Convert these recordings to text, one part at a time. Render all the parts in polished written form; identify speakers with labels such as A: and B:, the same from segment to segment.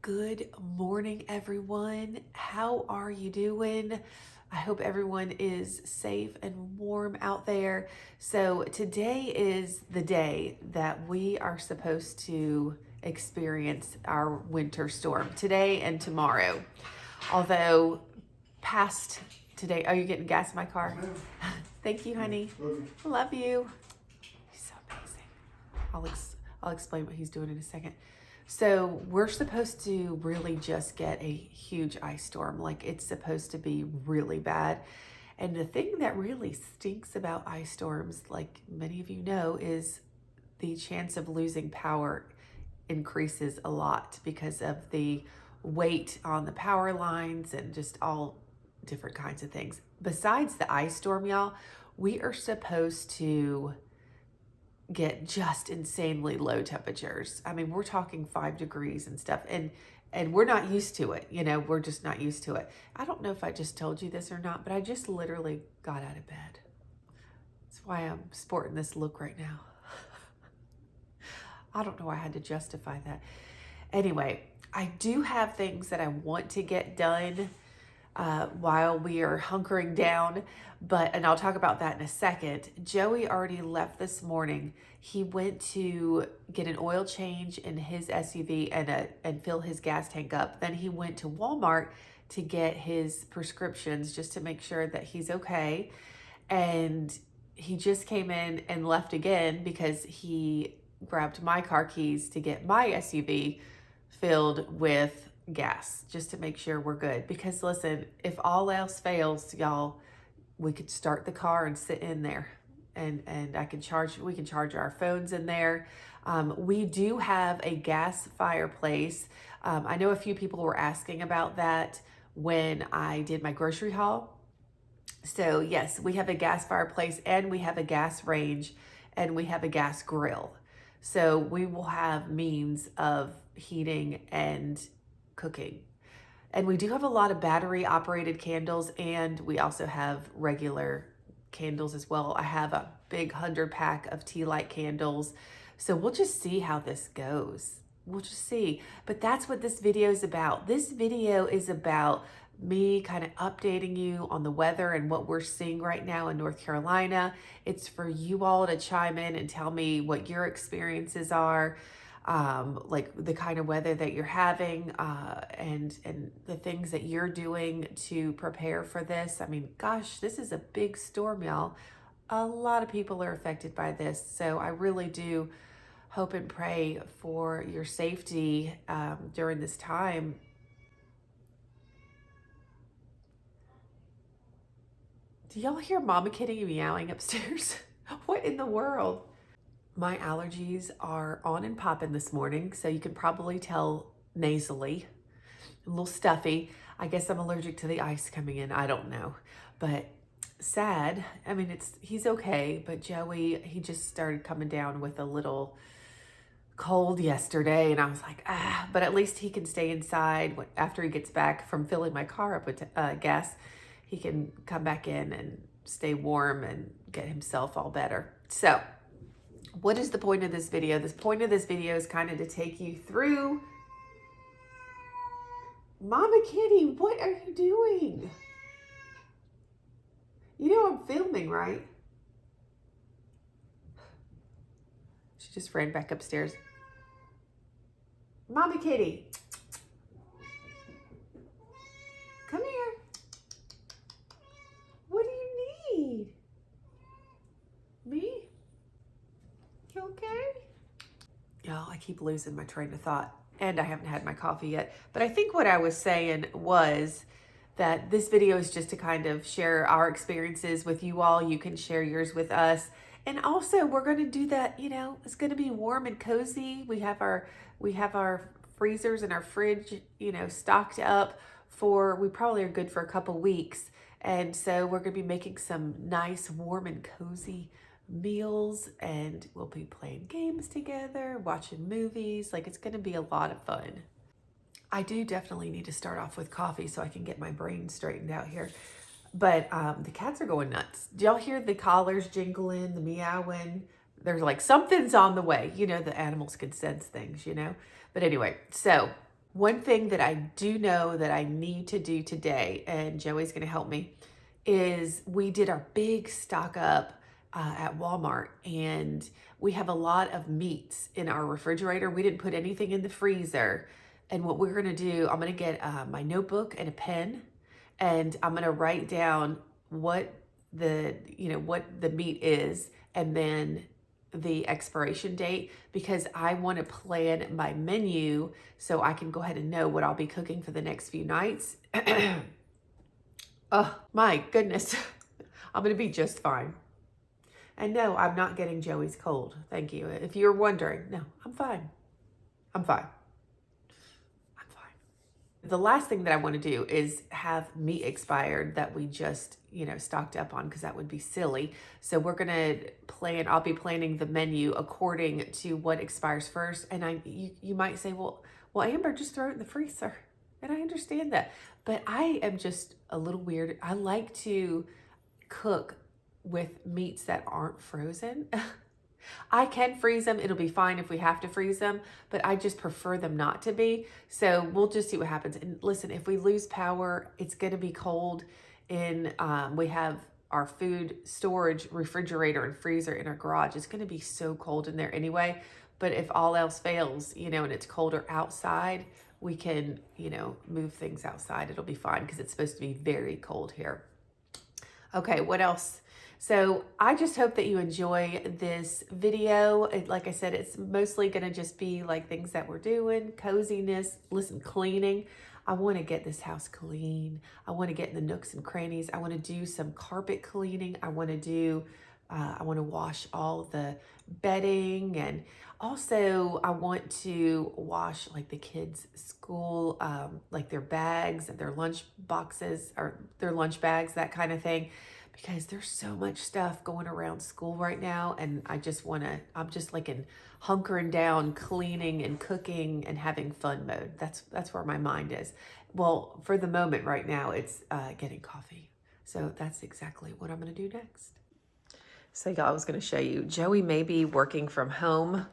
A: Good morning, everyone. How are you doing? I hope everyone is safe and warm out there. So today is the day that we are supposed to experience our winter storm, today and tomorrow. Although past today, are you getting gas in my car? Thank you, honey. Love you. He's so amazing. I'll explain what he's doing in a second. So we're supposed to really just get a huge ice storm. Like, it's supposed to be really bad. And the thing that really stinks about ice storms, like many of you know, is the chance of losing power increases a lot because of the weight on the power lines and just all different kinds of things. Besides the ice storm, y'all, we are supposed to get just insanely low temperatures. I mean, we're talking 5 degrees and stuff. And we're not used to it. We're just not used to it. I don't know if I just told you this or not, but I just literally got out of bed. That's why I'm sporting this look right now. I don't know why I had to justify that. Anyway, I do have things that I want to get done while we are hunkering down, and I'll talk about that in a second. Joey already left this morning. He went to get an oil change in his SUV and fill his gas tank up. Then he went to Walmart to get his prescriptions just to make sure that he's okay. And he just came in and left again because he grabbed my car keys to get my SUV filled with gas just to make sure we're good. Because listen, if all else fails, y'all, we could start the car and sit in there and we can charge our phones in there. We do have a gas fireplace. I know a few people were asking about that when I did my grocery haul. So yes, we have a gas fireplace and we have a gas range and we have a gas grill. So we will have means of heating and cooking. And we do have a lot of battery operated candles, and we also have regular candles as well. I have a big 100-pack of tea light candles. So we'll just see how this goes. We'll just see. But that's what this video is about. This video is about me kind of updating you on the weather and what we're seeing right now in North Carolina. It's for you all to chime in and tell me what your experiences are, like the kind of weather that you're having, and the things that you're doing to prepare for this. I mean, gosh, this is a big storm, y'all. A lot of people are affected by this. So I really do hope and pray for your safety during this time. Do y'all hear Mama Kitty meowing upstairs? What in the world? My allergies are on and popping this morning, so you can probably tell nasally, a little stuffy. I guess I'm allergic to the ice coming in. I don't know, but sad. I mean, he's okay, but Joey, he just started coming down with a little cold yesterday, and I was like, but at least he can stay inside. After he gets back from filling my car up with gas, he can come back in and stay warm and get himself all better. So what is the point of this video? The point of this video is kind of to take you through. Mama Kitty, what are you doing? You know I'm filming, right? She just ran back upstairs. Mama Kitty, come here. What do you need? Me? You okay? Y'all, I keep losing my train of thought, and I haven't had my coffee yet. But I think what I was saying was that this video is just to kind of share our experiences with you all. You can share yours with us. And also, we're going to do that, it's going to be warm and cozy. We have our freezers and our fridge, stocked up we probably are good for a couple weeks. And so we're going to be making some nice, warm and cozy meals, and we'll be playing games together, watching movies. Like, it's going to be a lot of fun. I do definitely need to start off with coffee so I can get my brain straightened out here. But the cats are going nuts. Do y'all hear the collars jingling, the meowing? There's like something's on the way. The animals can sense things, But anyway, so One thing that I do know that I need to do today, and Joey's going to help me, is we did our big stock up at Walmart, and we have a lot of meats in our refrigerator. We didn't put anything in the freezer. And what we're going to do, I'm going to get my notebook and a pen, and I'm going to write down what what the meat is, and then the expiration date, because I want to plan my menu so I can go ahead and know what I'll be cooking for the next few nights. Oh my goodness. I'm going to be just fine. And no, I'm not getting Joey's cold. Thank you. If you're wondering, no, I'm fine. I'm fine. I'm fine. The last thing that I want to do is have meat expired that we just, stocked up on, because that would be silly. So we're going to I'll be planning the menu according to what expires first. And you might say, well, Amber, just throw it in the freezer. And I understand that. But I am just a little weird. I like to cook with meats that aren't frozen. I can freeze them. It'll be fine if we have to freeze them, but I just prefer them not to be. So we'll just see what happens. And listen, if we lose power, it's going to be cold. We have our food storage refrigerator and freezer in our garage. It's going to be so cold in there anyway. But if all else fails, and it's colder outside, we can, move things outside. It'll be fine because it's supposed to be very cold here. Okay, what else? So I just hope that you enjoy this video. Like I said, it's mostly going to just be like things that we're doing, coziness, cleaning. I want to get this house clean. I want to get in the nooks and crannies. I want to do some carpet cleaning. I want to wash all the bedding, and also I want to wash like the kids' school, like their bags and their lunch boxes or their lunch bags, that kind of thing, because there's so much stuff going around school right now, and I'm just like in hunkering down, cleaning and cooking and having fun mode. That's where my mind is. Well, for the moment right now, it's getting coffee. So that's exactly what I'm going to do next. So y'all, I was going to show you, Joey may be working from home.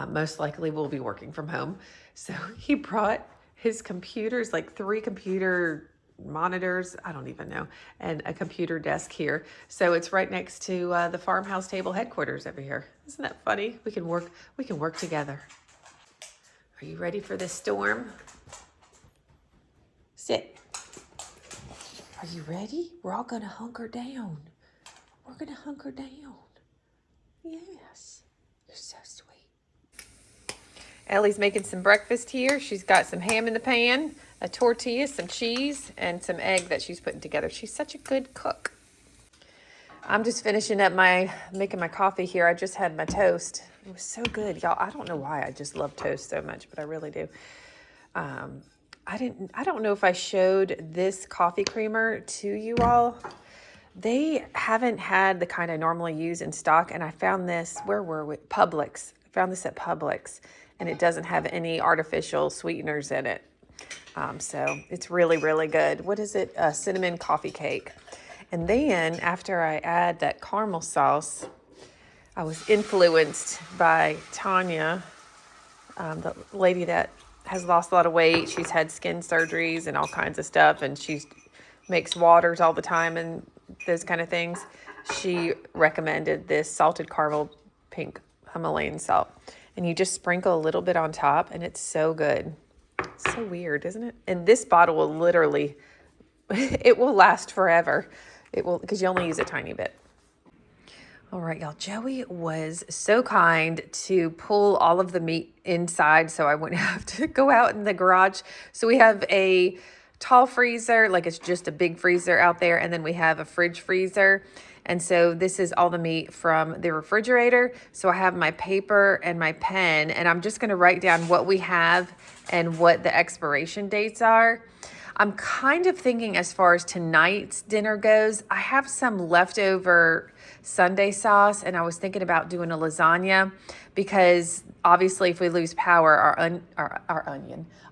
A: Most likely will be working from home. So he brought his computers, like 3 computer monitors, I don't even know, and a computer desk here. So it's right next to the Farmhouse Table headquarters over here. Isn't that funny? We can work together. Are you ready for this storm? Sit. Are you ready? We're all gonna hunker down. We're gonna hunker down. Yes. You're so sweet. Ellie's making some breakfast here. She's got some ham in the pan, a tortilla, some cheese, and some egg that she's putting together. She's such a good cook. I'm just finishing up making my coffee here. I just had my toast. It was so good, y'all. I don't know why I just love toast so much, but I really do. I don't know if I showed this coffee creamer to you all. They haven't had the kind I normally use in stock, and I found this, where were we? Publix. I found this at Publix, and it doesn't have any artificial sweeteners in it. So it's really, really good. What is it? Cinnamon coffee cake. And then after I add that caramel sauce, I was influenced by Tanya, the lady that has lost a lot of weight. She's had skin surgeries and all kinds of stuff, and she makes waters all the time and those kind of things. She recommended this salted caramel pink Himalayan salt. And you just sprinkle a little bit on top, and it's so good. So weird, isn't it? And this bottle will literally, it will last forever. It will, because you only use a tiny bit. All right, y'all. Joey was so kind to pull all of the meat inside so I wouldn't have to go out in the garage. So we have a tall freezer, like it's just a big freezer out there, and then we have a fridge freezer. And so this is all the meat from the refrigerator. So I have my paper and my pen, and I'm just going to write down what we have and what the expiration dates are. I'm kind of thinking, as far as tonight's dinner goes, I have some leftover Sunday sauce, and I was thinking about doing a lasagna, because obviously if we lose power,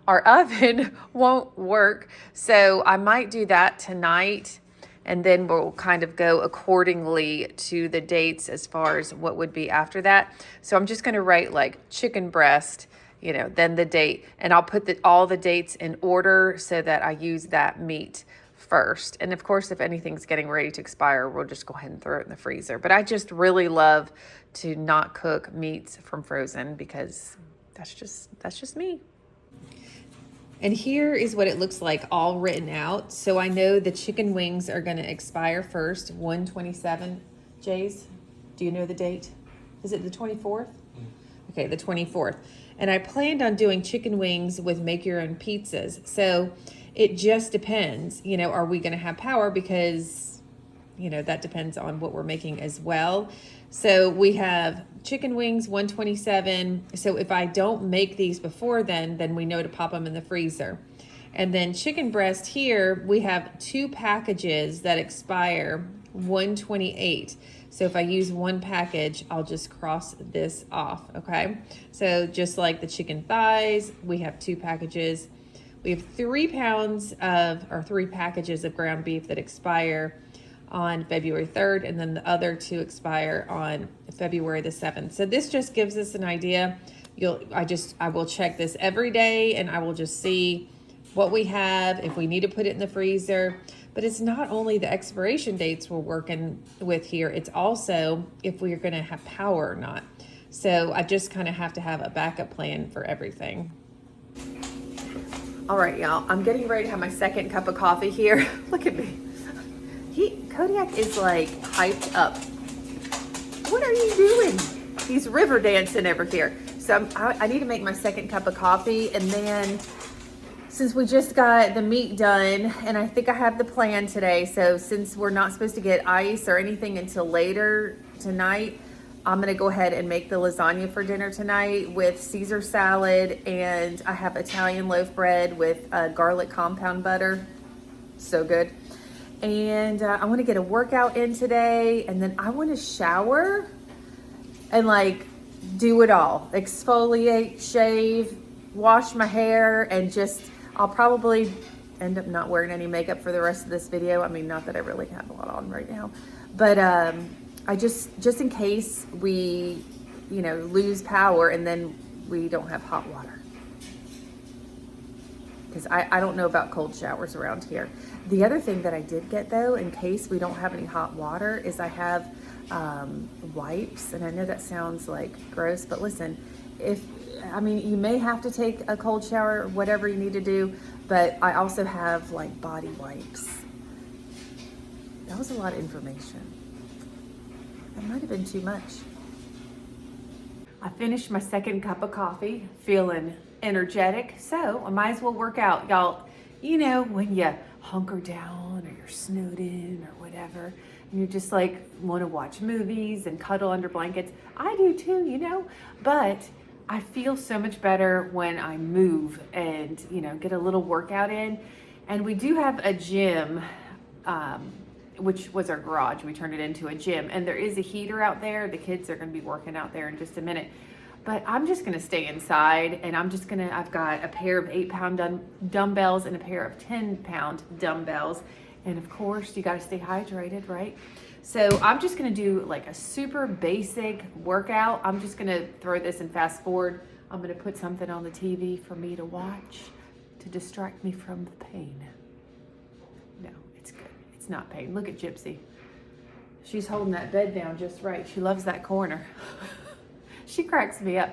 A: our oven won't work. So I might do that tonight, and then we'll kind of go accordingly to the dates as far as what would be after that. So I'm just going to write like chicken breast you know, then the date. And I'll put all the dates in order so that I use that meat first. And of course, if anything's getting ready to expire, we'll just go ahead and throw it in the freezer. But I just really love to not cook meats from frozen because that's just me. And here is what it looks like all written out. So I know the chicken wings are going to expire first, 1/27. Jays, do you know the date? Is it the 24th? Okay, the 24th. And I planned on doing chicken wings with make your own pizzas. So it just depends, you know, are we going to have power? Because, you know, that depends on what we're making as well. So we have chicken wings, 1/27. So if I don't make these before then we know to pop them in the freezer. And then chicken breast here, we have 2 packages that expire 1/28. So if I use 1 package, I'll just cross this off, okay? So just like the chicken thighs, we have 2 packages. We have 3 packages of ground beef that expire on February 3rd, and then the other 2 expire on February the 7th. So this just gives us an idea. I will check this every day, and I will just see what we have, if we need to put it in the freezer. But it's not only the expiration dates we're working with here, it's also if we're gonna have power or not. So I just kind of have to have a backup plan for everything. All right, y'all, I'm getting ready to have my second cup of coffee here. Look at me. Kodiak is like hyped up. What are you doing? He's river dancing over here. So I need to make my second cup of coffee, and then since we just got the meat done, and I think I have the plan today, so since we're not supposed to get ice or anything until later tonight, I'm gonna go ahead and make the lasagna for dinner tonight with Caesar salad, and I have Italian loaf bread with garlic compound butter. So good. And I want to get a workout in today, and then I want to shower and like do it all. Exfoliate, shave, wash my hair, and I'll probably end up not wearing any makeup for the rest of this video. I mean, not that I really have a lot on right now, but I just in case we, you know, lose power and then we don't have hot water. Because I don't know about cold showers around here. The other thing that I did get though, in case we don't have any hot water, is I have wipes. And I know that sounds like gross, but listen, you may have to take a cold shower, whatever you need to do, but I also have like body wipes. That was a lot of information. That might have been too much. I finished my second cup of coffee, feeling energetic, so I might as well work out. Y'all, you know, when you hunker down or you're snowed in or whatever, and you just like want to watch movies and cuddle under blankets. I do too, you know, but I feel so much better when I move and, you know, get a little workout in. And we do have a gym, which was our garage. We turned it into a gym, and there is a heater out there. The kids are going to be working out there in just a minute. But I'm just going to stay inside, and I've got a pair of 8-pound dumbbells and a pair of 10-pound dumbbells. And of course, you got to stay hydrated, right? So I'm just going to do like a super basic workout. I'm just going to throw this and fast forward. I'm going to put something on the TV for me to watch to distract me from the pain. No, it's good. It's not pain. Look at Gypsy. She's holding that bed down just right. She loves that corner. She cracks me up.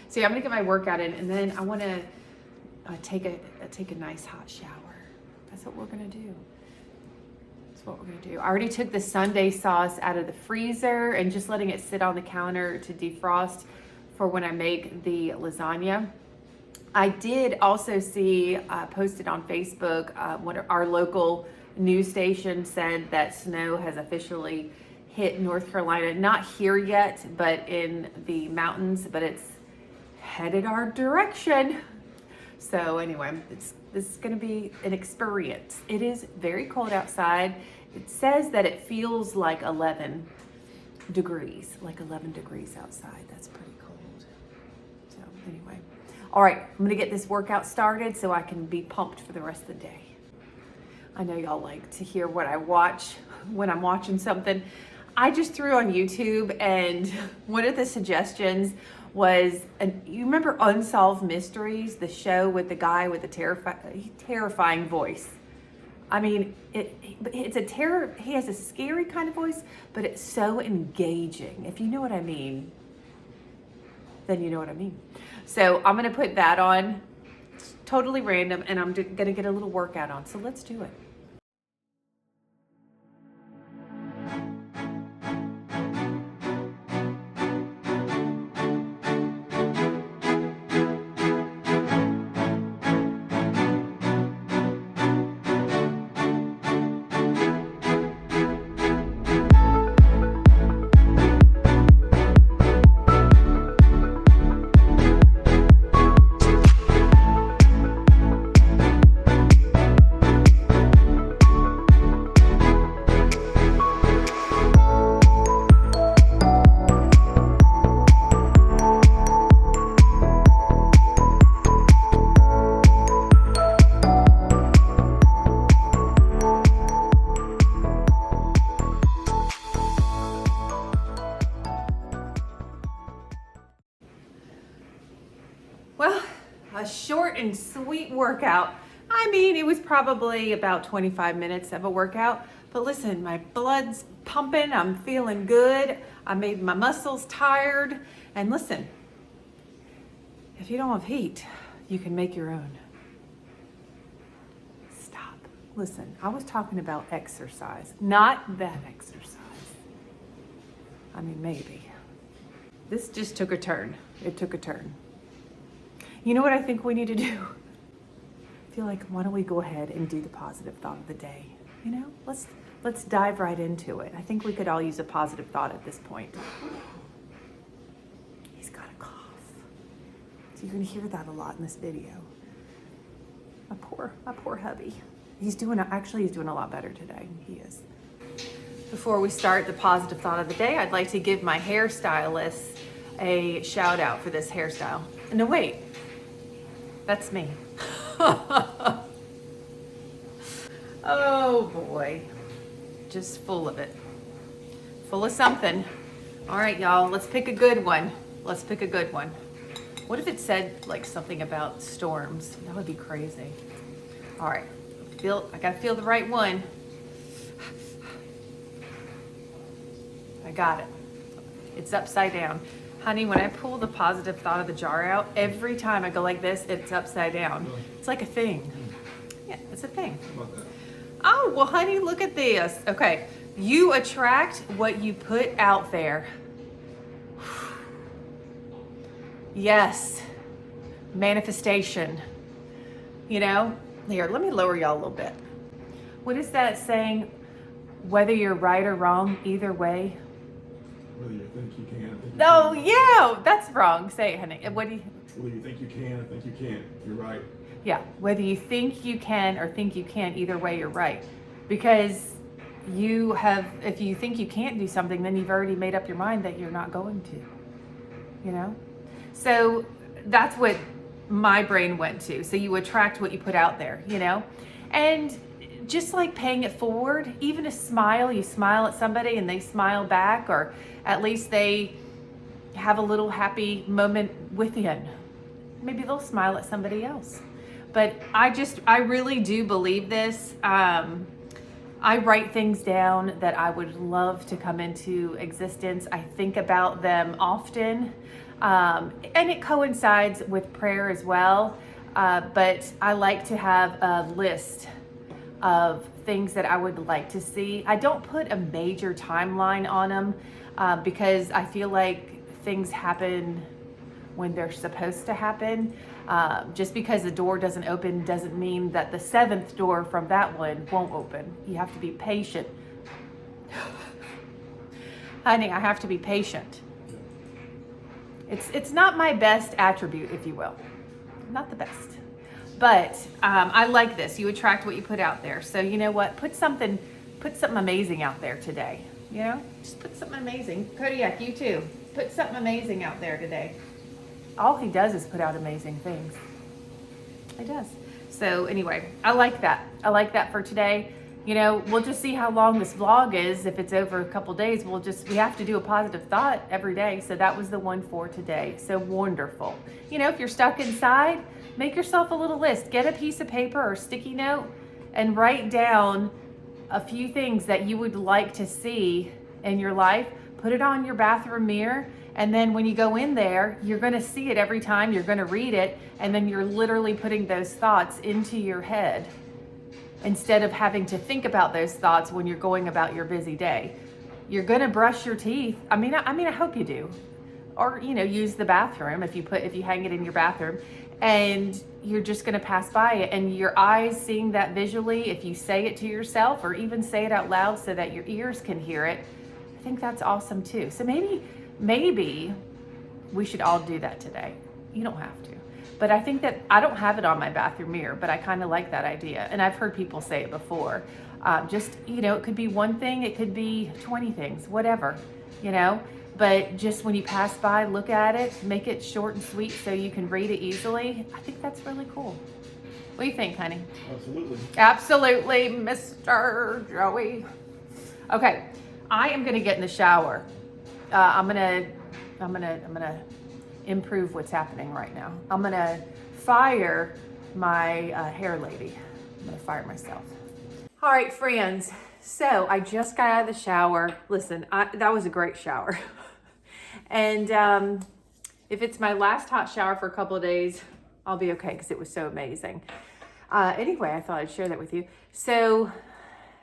A: So yeah, I'm gonna get my workout in, and then I want to take a nice hot shower. That's what we're gonna do. That's what we're gonna do. I already took the Sunday sauce out of the freezer and just letting it sit on the counter to defrost for when I make the lasagna. I did also see posted on Facebook, our local news station said that snow has officially hit North Carolina, not here yet, but in the mountains, but it's headed our direction. So anyway, this is going to be an experience. It is very cold outside. It says that it feels like 11 degrees outside. That's pretty cold. So anyway, all right, I'm going to get this workout started so I can be pumped for the rest of the day. I know y'all like to hear what I watch when I'm watching something. I just threw on YouTube, and one of the suggestions was, you remember Unsolved Mysteries, the show with the guy with the terrifying voice. I mean, it's he has a scary kind of voice, but it's so engaging. If you know what I mean, then you know what I mean. So I'm gonna put that on. It's totally random, and I'm gonna get a little workout on. So let's do it. Well, a short and sweet workout. I mean, it was probably about 25 minutes of a workout, but listen, my blood's pumping, I'm feeling good, I made my muscles tired, and listen, if you don't have heat, you can make your own. Stop. Listen, I was talking about exercise, not that exercise. I mean, maybe. This just took a turn. It took a turn. You know what I think we need to do? I feel like, why don't we go ahead and do the positive thought of the day? You know, let's dive right into it. I think we could all use a positive thought at this point. He's got a cough. So you're gonna hear that a lot in this video. My poor hubby. He's doing a lot better today. He is. Before we start the positive thought of the day, I'd like to give my hairstylist a shout out for this hairstyle. No, wait. That's me. Oh boy. Just full of it. Full of something. All right, y'all, let's pick a good one. Let's pick a good one. What if it said like something about storms? That would be crazy. All right, I gotta feel the right one. I got it. It's upside down. Honey, when I pull the positive thought of the jar out, every time I go like this, it's upside down. It's like a thing. Yeah, it's a thing.
B: How about that?
A: Oh, well, honey, look at this. Okay, you attract what you put out there. Yes, manifestation. You know, here, let me lower y'all a little bit. What is that saying? Whether you're right or wrong, either way.
B: Whether you think you can, think you
A: Oh,
B: can.
A: yeah, that's wrong. Say it, honey. What do you?
B: Whether you think you can, think you can't. You're right.
A: Yeah, whether you think you can or think you can't, either way, you're right. Because if you think you can't do something, then you've already made up your mind that you're not going to, you know? So that's what my brain went to. So you attract what you put out there, you know? And just like paying it forward, even a smile, you smile at somebody and they smile back, or at least they have a little happy moment within. Maybe they'll smile at somebody else. But I really do believe this. I write things down that I would love to come into existence. I think about them often. And it coincides with prayer as well. But I like to have a list of things that I would like to see. I don't put a major timeline on them because I feel like things happen when they're supposed to happen. Just because the door doesn't open doesn't mean that the seventh door from that one won't open. You have to be patient. Honey, I have to be patient. It's not my best attribute, if you will. Not the best. But I like this. You attract what you put out there. So you know what? Put something amazing out there today. You know? Just put something amazing. Kodiak, you too. Put something amazing out there today. All he does is put out amazing things. He does. So anyway, I like that. I like that for today. You know, we'll just see how long this vlog is. If it's over a couple days, we have to do a positive thought every day. So that was the one for today. So wonderful. You know, if you're stuck inside, make yourself a little list. Get a piece of paper or sticky note and write down a few things that you would like to see in your life. Put it on your bathroom mirror. And then when you go in there, you're going to see it every time. You're going to read it. And then you're literally putting those thoughts into your head, instead of having to think about those thoughts when you're going about your busy day. You're gonna brush your teeth. I mean, I hope you do. Or, you know, use the bathroom if you hang it in your bathroom, and you're just gonna pass by it, and your eyes seeing that visually, if you say it to yourself or even say it out loud so that your ears can hear it, I think that's awesome too. So maybe we should all do that today. You don't have to. But I think that I don't have it on my bathroom mirror, but I kind of like that idea. And I've heard people say it before. Just, you know, it could be one thing, it could be 20 things, whatever, you know. But just when you pass by, look at it, make it short and sweet so you can read it easily. I think that's really cool. What do you think, honey?
B: Absolutely.
A: Absolutely, Mr. Joey. Okay, I am gonna get in the shower. I'm gonna improve what's happening right now. I'm gonna fire my hair lady. I'm gonna fire myself. All right, friends. So I just got out of the shower. Listen, that was a great shower. And if it's my last hot shower for a couple of days, I'll be okay because it was so amazing. Anyway, I thought I'd share that with you. So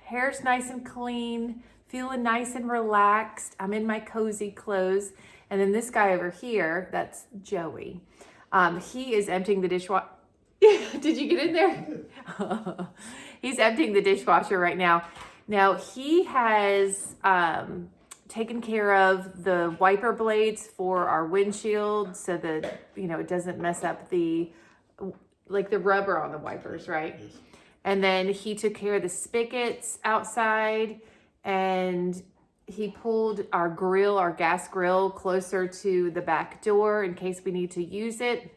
A: hair's nice and clean, feeling nice and relaxed. I'm in my cozy clothes. And then this guy over here, that's Joey. He is emptying the dishwasher. Did you get in there? He's emptying the dishwasher right now. Now he has taken care of the wiper blades for our windshield so that, you know, it doesn't mess up the rubber on the wipers, right? Yes. And then he took care of the spigots outside, and he pulled our grill, our gas grill, closer to the back door in case we need to use it.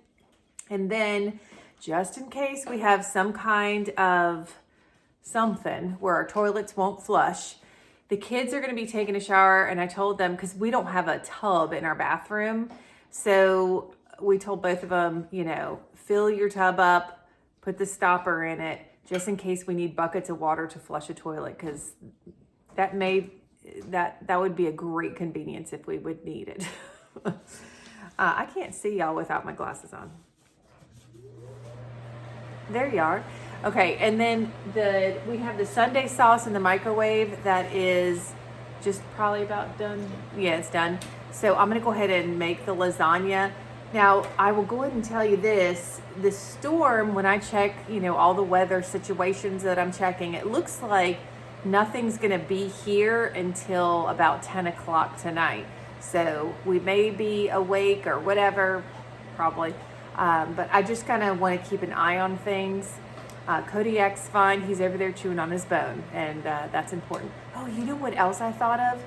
A: And then just in case we have some kind of something where our toilets won't flush, the kids are going to be taking a shower. And I told them, because we don't have a tub in our bathroom, so we told both of them, you know, fill your tub up, put the stopper in it, just in case we need buckets of water to flush a toilet, because that would be a great convenience if we would need it. I can't see y'all without my glasses on. There you are. Okay, and then we have the Sunday sauce in the microwave that is just probably about done. Yeah, it's done. So I'm gonna go ahead and make the lasagna. Now, I will go ahead and tell you this, the storm, when I check, you know, all the weather situations that I'm checking, it looks like nothing's gonna be here until about 10 o'clock tonight. So we may be awake or whatever, probably. But I just kind of want to keep an eye on things. Kodiak's fine. He's over there chewing on his bone, and that's important. Oh, you know what else I thought of?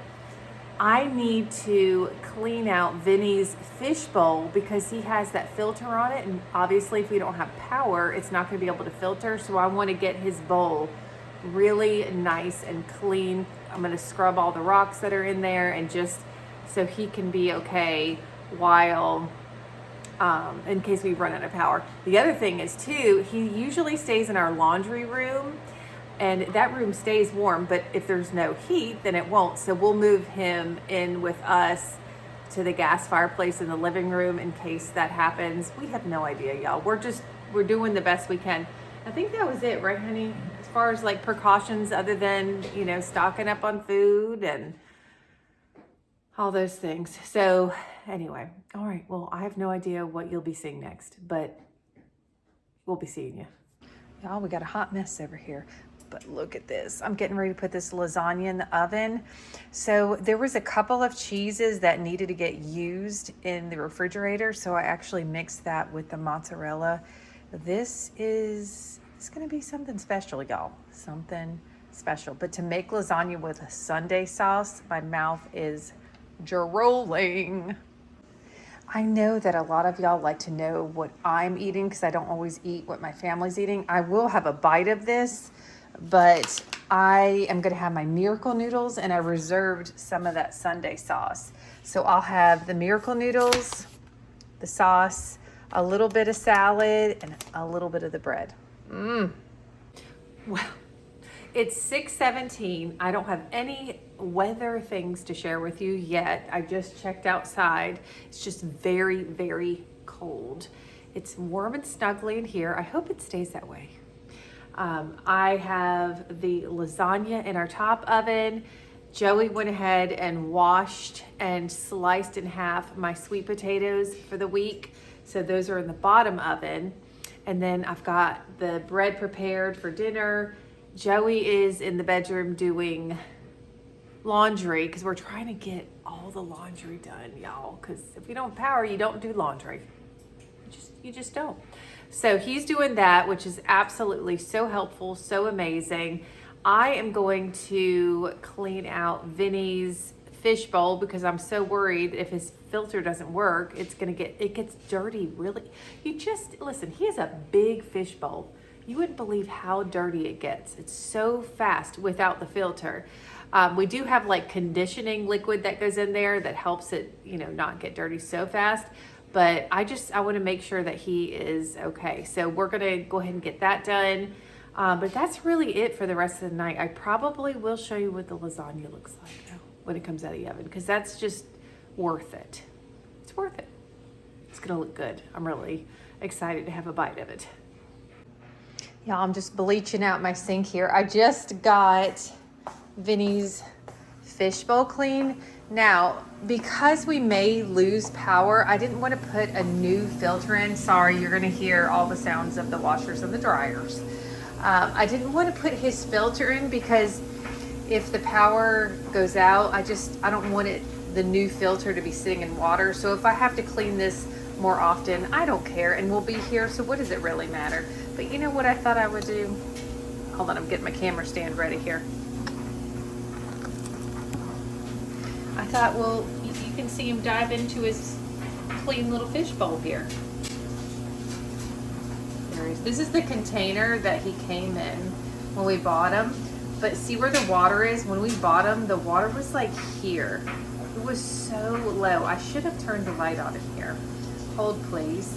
A: I need to clean out Vinny's fish bowl because he has that filter on it, and obviously if we don't have power, it's not going to be able to filter. So I want to get his bowl really nice and clean. I'm going to scrub all the rocks that are in there, and just so he can be okay while in case we run out of power. The other thing is too, he usually stays in our laundry room, and that room stays warm, but if there's no heat, then it won't. So we'll move him in with us to the gas fireplace in the living room in case that happens. We have no idea, y'all. We're doing the best we can. I think that was it, right, honey? As far as like precautions, other than, you know, stocking up on food and all those things. So anyway, all right. Well, I have no idea what you'll be seeing next, but we'll be seeing you. Y'all, we got a hot mess over here. But look at this. I'm getting ready to put this lasagna in the oven. So there was a couple of cheeses that needed to get used in the refrigerator. So I actually mixed that with the mozzarella. This is going to be something special, y'all. Something special. But to make lasagna with a Sunday sauce, my mouth is drooling. I know that a lot of y'all like to know what I'm eating because I don't always eat what my family's eating. I will have a bite of this, but
C: I am going to have my Miracle Noodles, and I reserved some of that Sunday sauce. So I'll have the Miracle Noodles, the sauce, a little bit of salad, and a little bit of the bread.
A: Well, it's 6:17. I don't have any weather things to share with you yet. I just checked outside. It's just very, very cold. It's warm and snuggly in here. I hope it stays that way. I have the lasagna in our top oven. Joey went ahead and washed and sliced in half my sweet potatoes for the week. So those are in the bottom oven. And then I've got the bread prepared for dinner. Joey is in the bedroom doing laundry because we're trying to get all the laundry done, y'all. Because if you don't have power, you don't do laundry. You just don't. So he's doing that, which is absolutely so helpful, so amazing. I am going to clean out Vinny's fish bowl because I'm so worried if his filter doesn't work, it gets dirty really. Listen, he has a big fish bowl. You wouldn't believe how dirty it gets. It's so fast without the filter. We do have like conditioning liquid that goes in there that helps it, not get dirty so fast. But I want to make sure that he is okay. So we're going to go ahead and get that done. But that's really it for the rest of the night. I probably will show you what the lasagna looks like though, when it comes out of the oven, because that's just worth it. It's worth it. It's going to look good. I'm really excited to have a bite of it.
C: Yeah, I'm just bleaching out my sink here. I just got Vinny's fishbowl clean. Now, because we may lose power, I didn't want to put a new filter in. Sorry, you're going to hear all the sounds of the washers and the dryers. I didn't want to put his filter in because if the power goes out, I don't want the new filter to be sitting in water. So if I have to clean this more often, I don't care, and we'll be here, so what does it really matter? But you know what I thought I would do? Hold on, I'm getting my camera stand ready here. I thought, well, you can see him dive into his clean little fish bowl here. There he is. This is the container that he came in when we bought him. But see where the water is? When we bought him, the water was like here. It was so low. I should have turned the light on in here. Hold, please.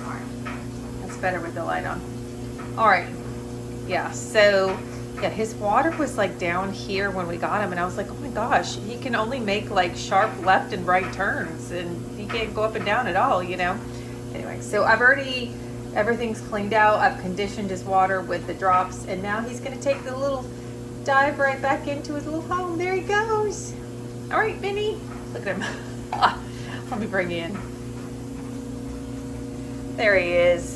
C: All right. That's better with the light on. All right. Yeah, so yeah, his water was like down here when we got him, and I was like, oh my gosh, he can only make like sharp left and right turns, and he can't go up and down at all, Anyway, so everything's cleaned out. I've conditioned his water with the drops, and now he's gonna take the little dive right back into his little home. There he goes. All right, Vinny, look at him. Let me bring you in. There he is.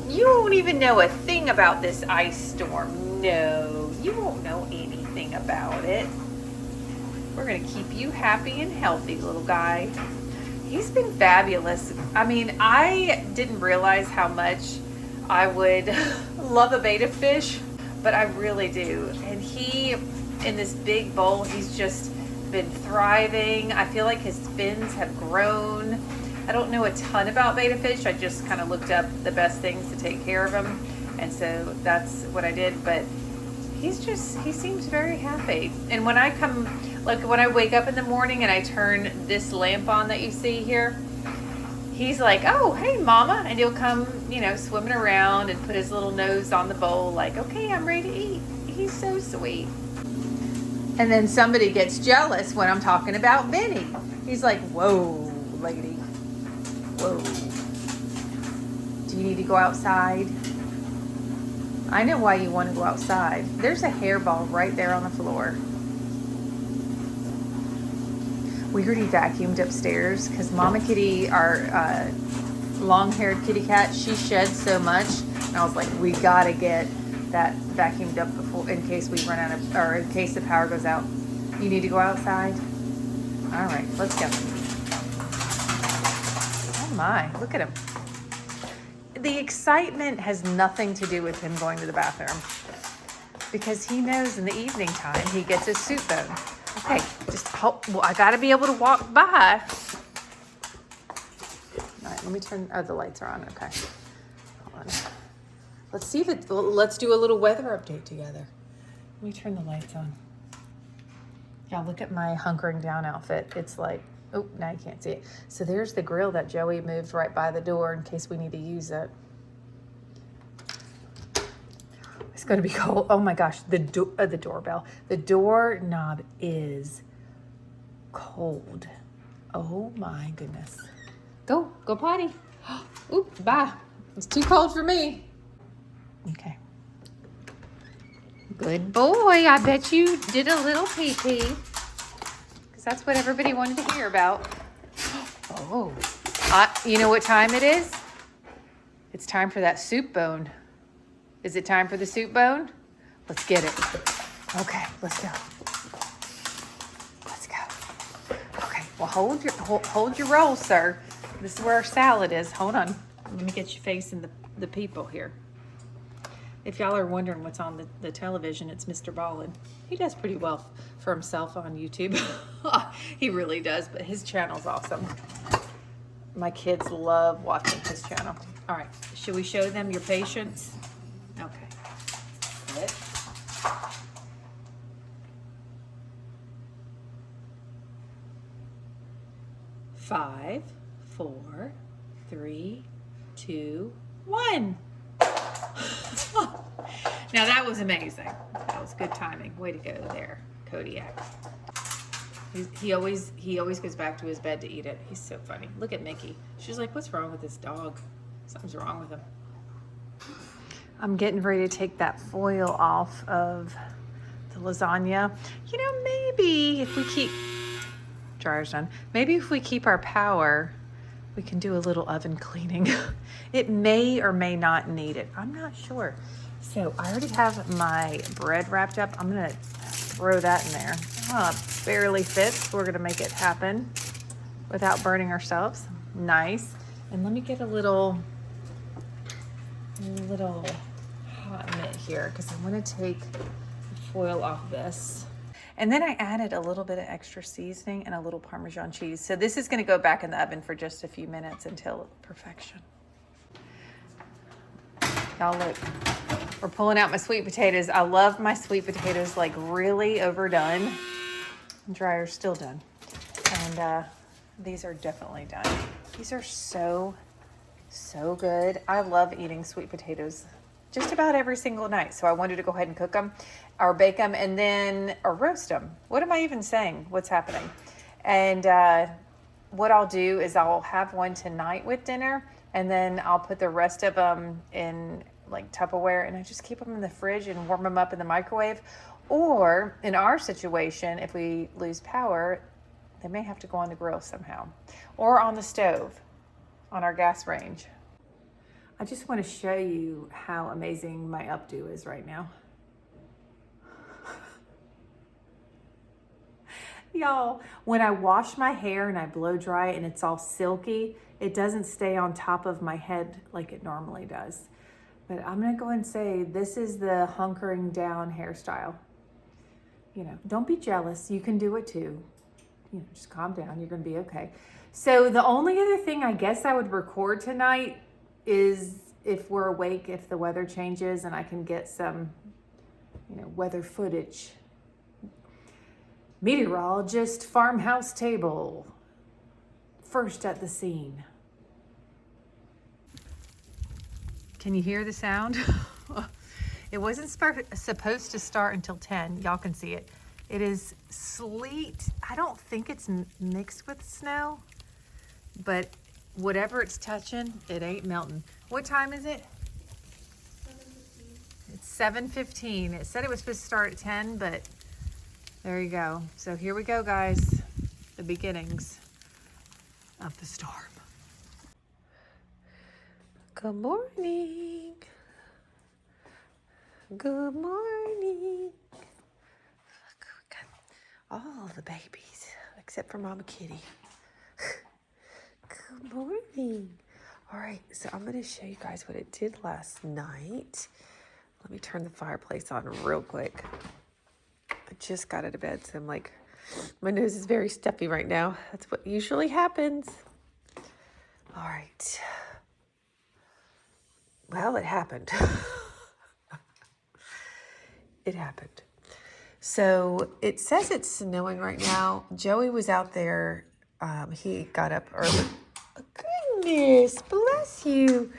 C: You won't even know a thing about this ice storm. No, you won't know anything about it. We're going to keep you happy and healthy, little guy. He's been fabulous. I mean, I didn't realize how much I would love a betta fish, but I really do. And he, in this big bowl, he's just been thriving. I feel like his fins have grown. I don't know a ton about betta fish. I just kind of looked up the best things to take care of him. And so that's what I did. But he seems very happy. And when when I wake up in the morning and I turn this lamp on that you see here, he's like, oh, hey, mama. And he'll come, swimming around and put his little nose on the bowl like, okay, I'm ready to eat. He's so sweet. And then somebody gets jealous when I'm talking about Vinny. He's like, whoa, lady. Whoa. Do you need to go outside? I know why you want to go outside. There's a hairball right there on the floor. We already vacuumed upstairs because Mama Kitty, our long-haired kitty cat, she sheds so much. And I was like, we gotta get that vacuumed up before, in case we run out of, or in case the power goes out. You need to go outside? All right, let's go. Oh my, look at him. The excitement has nothing to do with him going to the bathroom because he knows in the evening time he gets his soup bone. Okay, just hope, well, I gotta be able to walk by. All right, Let me turn, oh, the lights are on, okay. Hold on. Let's see if it, let's do a little weather update together. Let me turn the lights on. Yeah, look at my hunkering down outfit. It's like, oh, now you can't see it. So there's the grill that Joey moved right by the door in case we need to use it. It's gonna be cold. Oh my gosh, the doorbell. The doorknob is cold. Oh my goodness. Go potty. Oop, bye. It's too cold for me. Okay. Good boy. I bet you did a little pee-pee. Because that's what everybody wanted to hear about. Oh. You know what time it is? It's time for that soup bone. Is it time for the soup bone? Let's get it. Okay, let's go. Let's go. Okay, well hold your roll, sir. This is where our salad is. Hold on. Let me get you facing the people here. If y'all are wondering what's on the television, it's Mr. Ballin. He does pretty well for himself on YouTube. He really does, but his channel's awesome. My kids love watching his channel. All right, should we show them your patience? Okay. Good. Five, 4, 3, 2, 1. Now that was amazing. That was good timing. Way to go there, Kodiak. He always goes back to his bed to eat it. He's so funny. Look at Mickey. She's like, what's wrong with this dog? Something's wrong with him. I'm getting ready to take that foil off of the lasagna. You know, maybe if we keep, dryer's done. Maybe if we keep our power, we can do a little oven cleaning. It may or may not need it. I'm not sure. So I already have my bread wrapped up. I'm gonna throw that in there. It barely fits. We're gonna make it happen without burning ourselves. Nice. And let me get a little hot mitt here because I want to take the foil off this. And then I added a little bit of extra seasoning and a little Parmesan cheese. So this is going to go back in the oven for just a few minutes until perfection. Y'all look, we're pulling out my sweet potatoes. I love my sweet potatoes like really overdone. Dryer's still done. And these are definitely done. These are so good. I love eating sweet potatoes just about every single night. So I wanted to go ahead and cook them or bake them and then, or roast them. What am I even saying? What's happening? And what I'll do is I'll have one tonight with dinner and then I'll put the rest of them in like Tupperware and I just keep them in the fridge and warm them up in the microwave. Or in our situation, if we lose power, they may have to go on the grill somehow or on the stove on our gas range. I just want to show you how amazing my updo is right now. Y'all, when I wash my hair and I blow dry it and it's all silky, it doesn't stay on top of my head like it normally does. But I'm gonna go ahead and say this is the hunkering down hairstyle. You know, don't be jealous. You can do it too. You know, just calm down. You're gonna be okay. So the only other thing I guess I would record tonight is if we're awake, if the weather changes and I can get some, you know, weather footage. Meteorologist, Farmhouse Table, first at the scene. Can you hear the sound? It wasn't supposed to start until 10. Y'all can see it. It is sleet. I don't think it's mixed with snow, but whatever it's touching, it ain't melting. What time is it? 7:15. It's 7:15. It said it was supposed to start at 10, but there you go. So here we go, guys. The beginnings of the storm. Good morning. Good morning. Look, we got all the babies except for Mama Kitty. Good morning. All right, so I'm going to show you guys what it did last night. Let me turn the fireplace on real quick. I just got out of bed, so I'm like, my nose is very stuffy right now. That's what usually happens. All right.
A: Well, it happened. It happened. So it says it's snowing right now. Joey was out there. He got up early. Goodness, bless you.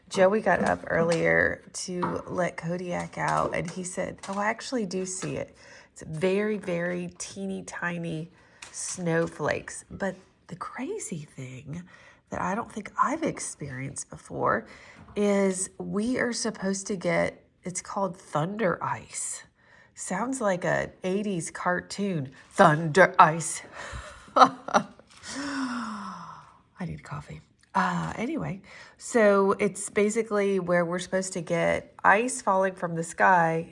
A: Joey got up earlier to let Kodiak out, and he said, oh, I actually do see it. It's very, very teeny tiny snowflakes. But the crazy thing that I don't think I've experienced before is we are supposed to get, it's called thunder ice. Sounds like a 80s cartoon. Thunder ice. I need coffee. Anyway, so it's basically where we're supposed to get ice falling from the sky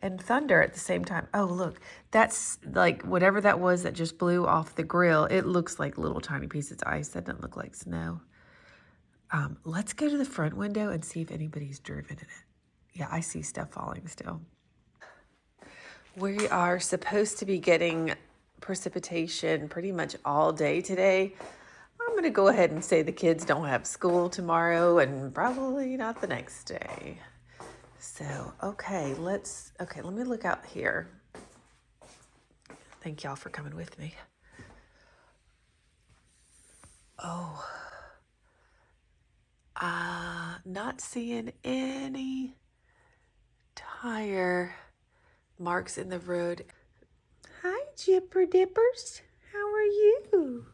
A: and thunder at the same time. Oh, look, that's like whatever that was that just blew off the grill. It looks like little tiny pieces of ice. That doesn't look like snow. Let's go to the front window and see if anybody's driven in it. Yeah, I see stuff falling still. We are supposed to be getting precipitation pretty much all day today. I'm going to go ahead and say the kids don't have school tomorrow and probably not the next day. So, okay, let me look out here. Thank y'all for coming with me. Oh, not seeing any tire marks in the road. Hi, Jipper Dippers. How are you?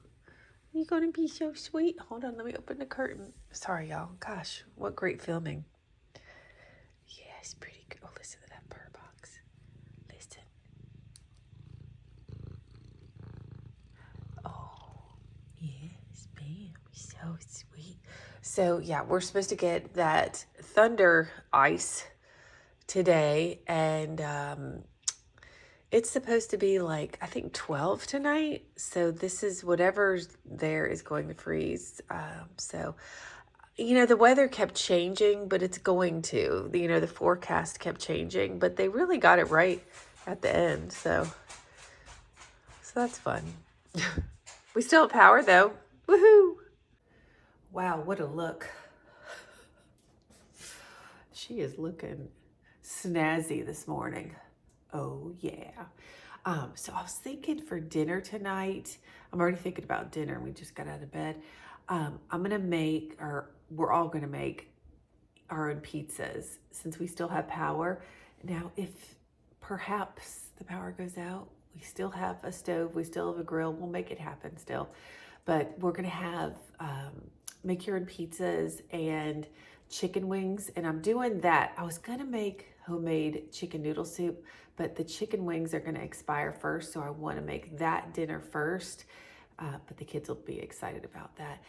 A: You gonna be so sweet? Hold on, let me open the curtain. Sorry, y'all. Gosh, what great filming. Yes, pretty good. Oh, listen to that purr box. Listen. Oh, yes, ma'am. So sweet. So, yeah, we're supposed to get that thunder ice today, and it's supposed to be like, I think 12 tonight. So this is whatever's there is going to freeze. So, the weather kept changing, but it's going to. The forecast kept changing, but they really got it right at the end. So that's fun. We still have power though. Woohoo! Wow, what a look. She is looking snazzy this morning. Oh, yeah. So I was thinking for dinner tonight, I'm already thinking about dinner. We just got out of bed. We're all going to make our own pizzas since we still have power. Now, if perhaps the power goes out, we still have a stove, we still have a grill, we'll make it happen still. But we're going to have make your own pizzas and chicken wings. And I'm doing that. I was going to make homemade chicken noodle soup, but the chicken wings are going to expire first, so I want to make that dinner first. But the kids will be excited about that.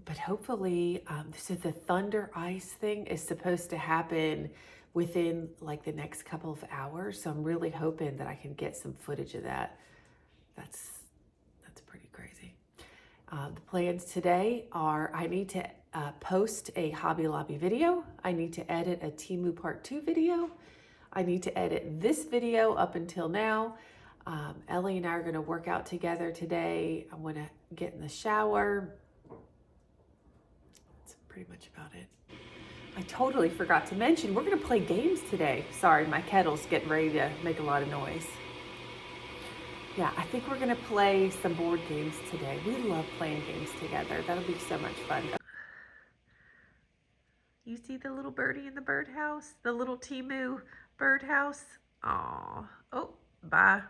A: But hopefully, so the thunder ice thing is supposed to happen within like the next couple of hours. So I'm really hoping that I can get some footage of that. That's pretty crazy. The plans today are I need to post a Hobby Lobby video. I need to edit a Temu Part 2 video. I need to edit this video up until now. Ellie and I are going to work out together today. I want to get in the shower. That's pretty much about it. I totally forgot to mention, we're going to play games today. Sorry, my kettle's getting ready to make a lot of noise. Yeah, I think we're going to play some board games today. We love playing games together. That'll be so much fun. You see the little birdie in the birdhouse? The little Temu birdhouse? Aw. Oh, bye.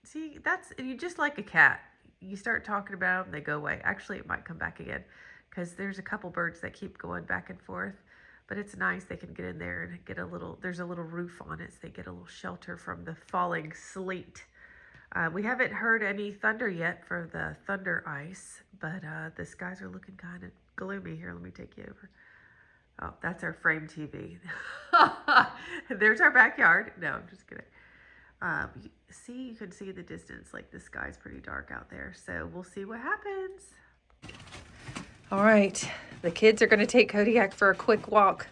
A: See, you just like a cat. You start talking about them, they go away. Actually, it might come back again because there's a couple birds that keep going back and forth. But it's nice. They can get in there and get there's a little roof on it, so they get a little shelter from the falling sleet. We haven't heard any thunder yet for the thunder ice, but the skies are looking kind of gloomy here. Let me take you over. Oh, that's our frame TV. There's our backyard. No, I'm just kidding. You can see in the distance, like the sky's pretty dark out there. So we'll see what happens. All right, the kids are going to take Kodiak for a quick walk.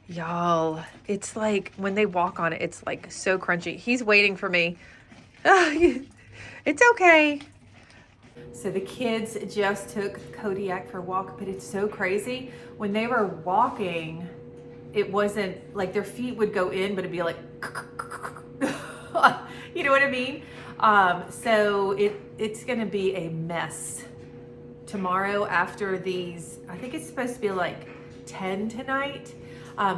A: Y'all, it's like when they walk on it, it's like so crunchy. He's waiting for me. It's okay. So the kids just took Kodiak for a walk, but it's so crazy. When they were walking, it wasn't like their feet would go in, but it'd be like, you know what I mean? So it's gonna be a mess tomorrow after these. I think it's supposed to be like 10 tonight.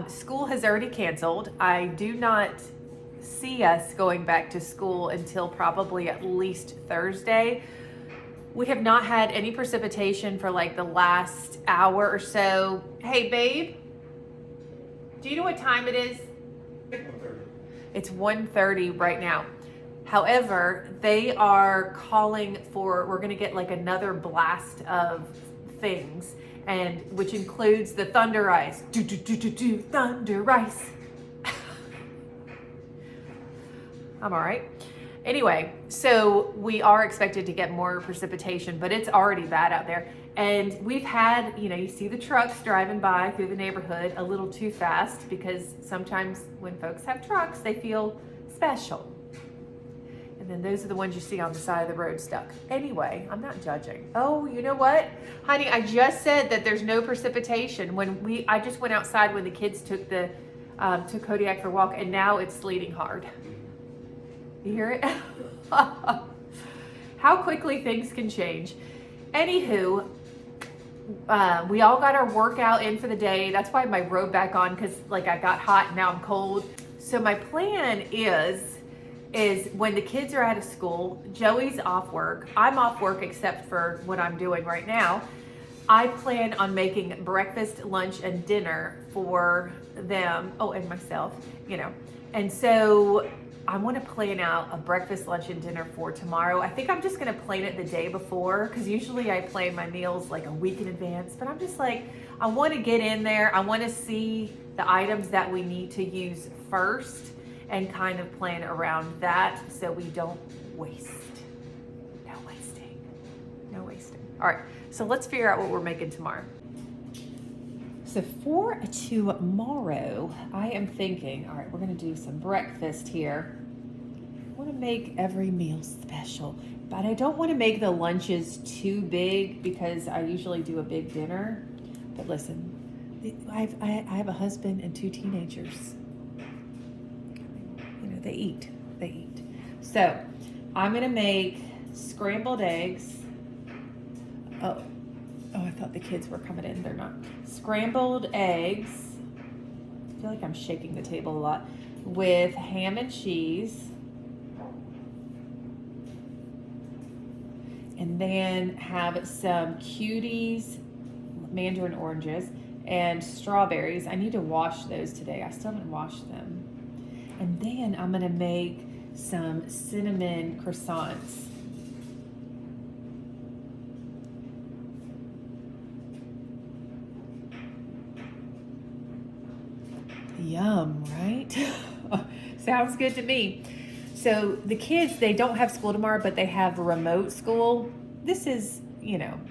A: School has already canceled. I do not see us going back to school until probably at least Thursday. We have not had any precipitation for like the last hour or so. Hey, babe, do you know what time it is?
B: 1:30.
A: It's 1:30 right now. However, they are calling for, we're gonna get like another blast of things, and which includes the thunder ice. Thunder ice. I'm all right. Anyway, so we are expected to get more precipitation, but it's already bad out there. And we've had, you see the trucks driving by through the neighborhood a little too fast, because sometimes when folks have trucks, they feel special. And then those are the ones you see on the side of the road stuck. Anyway, I'm not judging. Oh, you know what? Honey, I just said that there's no precipitation. I just went outside when the kids took Kodiak for a walk, and now it's sleeting hard. You hear it? How quickly things can change. Anywho, we all got our workout in for the day. That's why my robe back on, because like I got hot and now I'm cold. So my plan is when the kids are out of school, Joey's off work, I'm off work except for what I'm doing right now. I plan on making breakfast, lunch, and dinner for them. Oh, and myself, And so I want to plan out a breakfast, lunch, and dinner for tomorrow. I think I'm just going to plan it the day before, because usually I plan my meals like a week in advance. But I'm just like, I want to get in there. I want to see the items that we need to use first and kind of plan around that so we don't waste. No wasting. No wasting. All right, so let's figure out what we're making tomorrow. So for tomorrow, I am thinking, all right, we're gonna do some breakfast here. I wanna make every meal special, but I don't wanna make the lunches too big because I usually do a big dinner. But listen, I have a husband and 2 teenagers. They eat. So I'm gonna make scrambled eggs. Oh, I thought the kids were coming in. They're not. Scrambled eggs. I feel like I'm shaking the table a lot. With ham and cheese. And then have some cuties, mandarin oranges, and strawberries. I need to wash those today. I still haven't washed them. And then I'm gonna make some cinnamon croissants. Yum, right? Sounds good to me. So the kids, they don't have school tomorrow, but they have remote school. This is,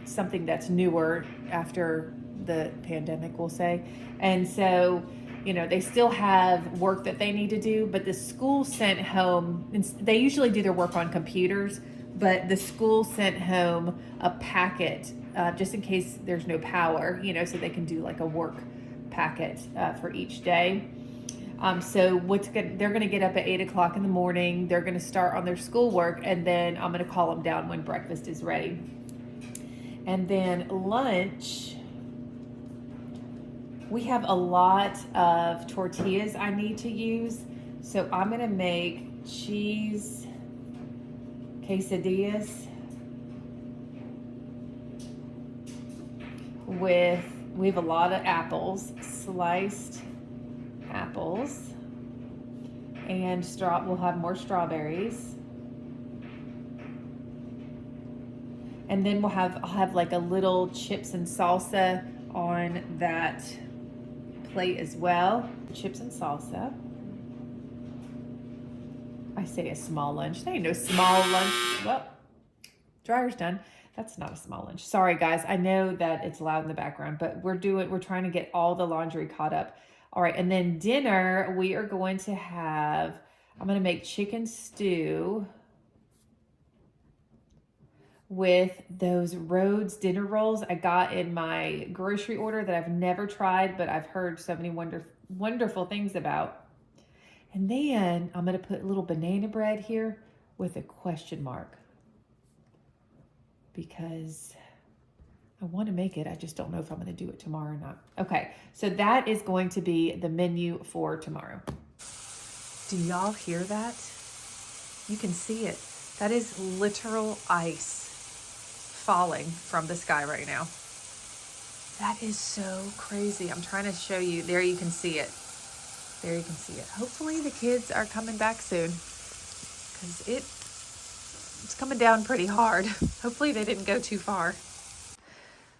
A: something that's newer after the pandemic, we'll say. And so, they still have work that they need to do, but the school sent home, and they usually do their work on computers, but the school sent home a packet just in case there's no power, so they can do like a work packet for each day. So they're going to get up at 8 o'clock in the morning. They're going to start on their schoolwork, and then I'm going to call them down when breakfast is ready. And then lunch, we have a lot of tortillas I need to use. So I'm going to make cheese quesadillas we have a lot of apples, sliced apples, and we'll have more strawberries. And then I'll have like a little chips and salsa on that plate as well. Chips and salsa. I say a small lunch. There ain't no small lunch. Well, dryer's done. That's not a small lunch. Sorry guys, I know that it's loud in the background, but we're trying to get all the laundry caught up. All right, and then dinner, we are going to I'm gonna make chicken stew with those Rhodes dinner rolls I got in my grocery order that I've never tried, but I've heard so many wonderful things about. And then I'm going to put a little banana bread here with a question mark because I want to make it. I just don't know if I'm going to do it tomorrow or not. Okay, so that is going to be the menu for tomorrow. Do y'all hear that? You can see it. That is literal ice falling from the sky right now. That is so crazy. I'm trying to show you. There you can see it. There you can see it. Hopefully the kids are coming back soon because it's coming down pretty hard. Hopefully they didn't go too far.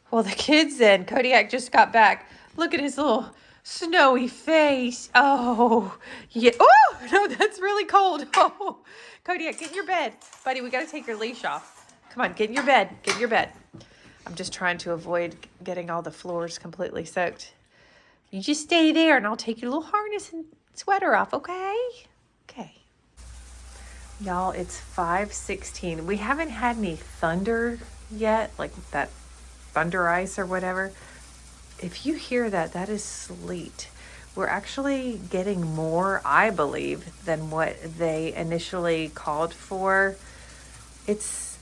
A: Well, the kids and Kodiak just got back. Look at his little snowy face. Oh, yeah. Oh, no, that's really cold. Oh, Kodiak, get in your bed. Buddy, we got to take your leash off. Come on, get in your bed. Get in your bed. I'm just trying to avoid getting all the floors completely soaked. You just stay there and I'll take your little harness and sweater off, okay? Okay. Y'all, it's 5:16. We haven't had any thunder yet, like that thunder ice or whatever. If you hear that, that is sleet. We're actually getting more, I believe, than what they initially called for. It's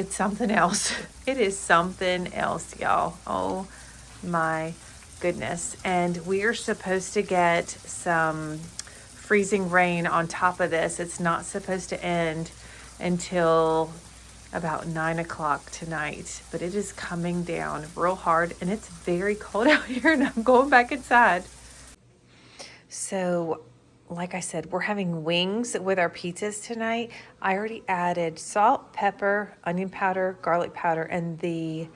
A: something else. It is something else, y'all. Oh my goodness. And we are supposed to get some freezing rain on top of this. It's not supposed to end until about 9 o'clock tonight, but it is coming down real hard and it's very cold out here and I'm going back inside. So like I said, we're having wings with our pizzas tonight. I already added salt, pepper, onion powder, garlic powder, and the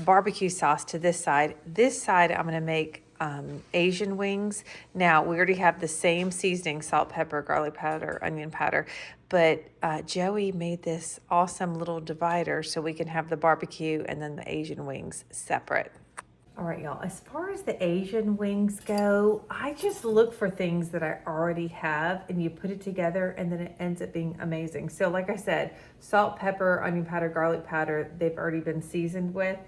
A: barbecue sauce to this side. This side, I'm gonna make Asian wings. Now, we already have the same seasoning, salt, pepper, garlic powder, onion powder, but Joey made this awesome little divider so we can have the barbecue and then the Asian wings separate. All right, y'all, as far as the Asian wings go, I just look for things that I already have and you put it together and then it ends up being amazing. So like I said, salt, pepper, onion powder, garlic powder, they've already been seasoned with.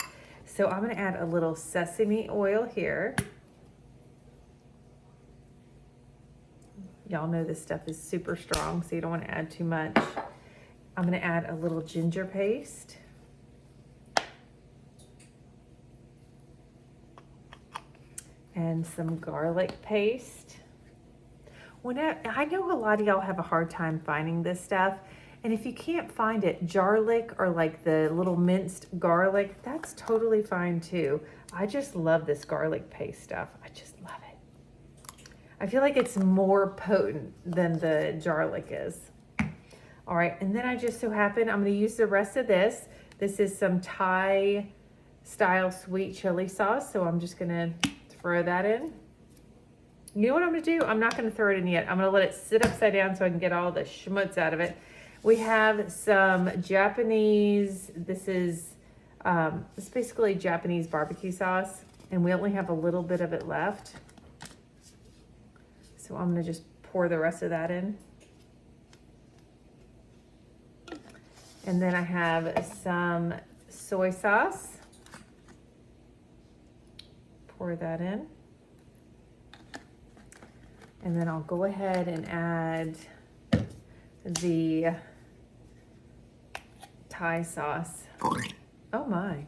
A: So I'm gonna add a little sesame oil here. Y'all know this stuff is super strong, so you don't wanna add too much. I'm gonna add a little ginger paste. And some garlic paste. I know a lot of y'all have a hard time finding this stuff, and if you can't find it, garlic or like the little minced garlic, that's totally fine too. I just love this garlic paste stuff. I just love it. I feel like it's more potent than the garlic is. All right, and then I just so happen, I'm gonna use the rest of this. This is some Thai style sweet chili sauce, so I'm just gonna throw that in. You know what I'm gonna do? I'm not gonna throw it in yet. I'm gonna let it sit upside down so I can get all the schmutz out of it. We have some Japanese, this is basically Japanese barbecue sauce, and we only have a little bit of it left. So I'm gonna just pour the rest of that in. And then I have some soy sauce. Pour that in. And then I'll go ahead and add the Thai sauce. Oh my.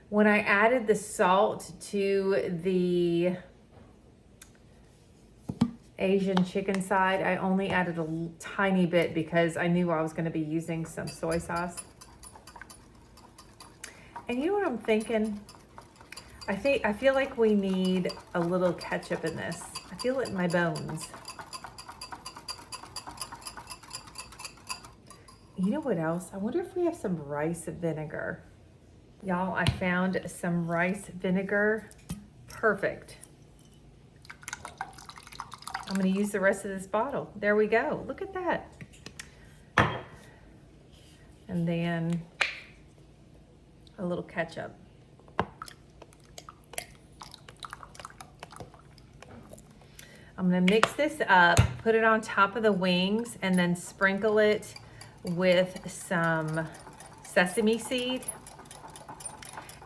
A: When I added the salt to the Asian chicken side, I only added a tiny bit because I knew I was going to be using some soy sauce. And you know what I'm thinking? I feel like we need a little ketchup in this. I feel it in my bones. You know what else? I wonder if we have some rice vinegar. Y'all, I found some rice vinegar. Perfect. I'm going to use the rest of this bottle. There we go. Look at that. And then a little ketchup.
C: I'm gonna mix this up, put it on top of the wings, and then sprinkle it with some sesame seed.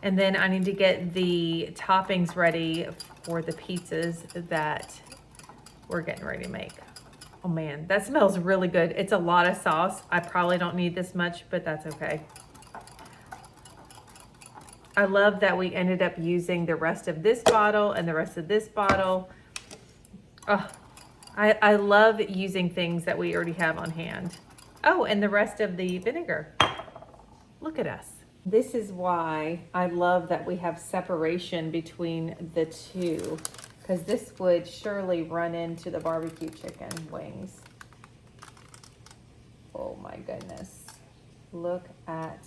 C: And then I need to get the toppings ready for the pizzas that we're getting ready to make. Oh man, that smells really good. It's a lot of sauce. I probably don't need this much, but that's okay. I love that we ended up using the rest of this bottle and the rest of this bottle. Oh, I love using things that we already have on hand. Oh, and the rest of the vinegar. Look at us. This is why I love that we have separation between the two, because this would surely run into the barbecue chicken wings. Oh my goodness. Look at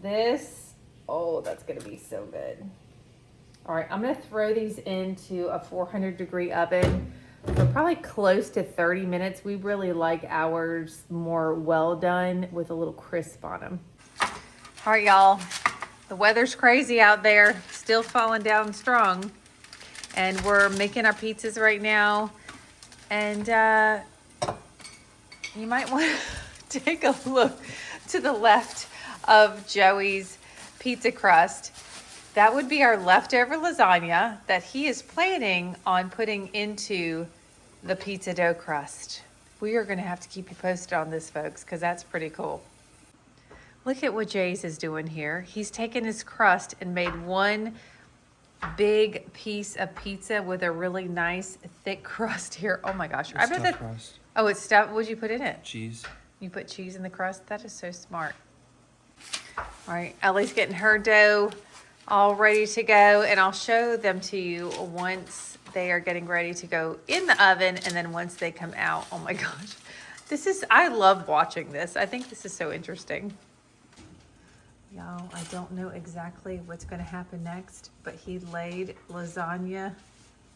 C: this. Oh, that's gonna be so good. All right, I'm gonna throw these into a 400-degree oven for probably close to 30 minutes. We really like ours more well done with a little crisp on them. All right, y'all, the weather's crazy out there, still falling down strong. And we're making our pizzas right now. And you might want to take a look to the left of Joey's pizza crust. That would be our leftover lasagna that he is planning on putting into the pizza dough crust. We are gonna have to keep you posted on this, folks, because that's pretty cool. Look at what Jay's is doing here. He's taken his crust and made one big piece of pizza with a really nice thick crust here. Oh my gosh. I bet that.
D: Crust.
C: Oh, it's stuffed. What'd you put in it?
D: Cheese.
C: You put cheese in the crust? That is so smart. All right, Ellie's getting her dough all ready to go, and I'll show them to you once they are getting ready to go in the oven, and then once they come out. Oh my gosh. I love watching this. I think this is so interesting. Y'all, I don't know exactly what's gonna happen next, but he laid lasagna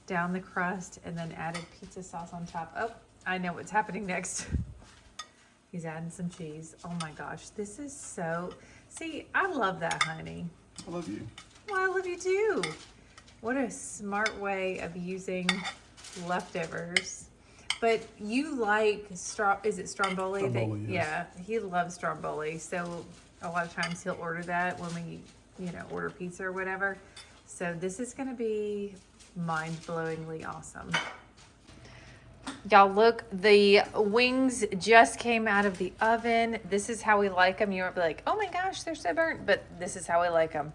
C: down the crust and then added pizza sauce on top. Oh, I know what's happening next. He's adding some cheese. Oh my gosh, this is so, see, I love that, honey.
B: I love you.
C: Well, I love you too. What a smart way of using leftovers. But you like is it stromboli?
B: Stromboli, yes.
C: Yeah, he loves stromboli. So a lot of times he'll order that when we, order pizza or whatever. So this is gonna be mind-blowingly awesome. Y'all look, the wings just came out of the oven. This is how we like them. You won't be like, oh my gosh, they're so burnt, but this is how we like them.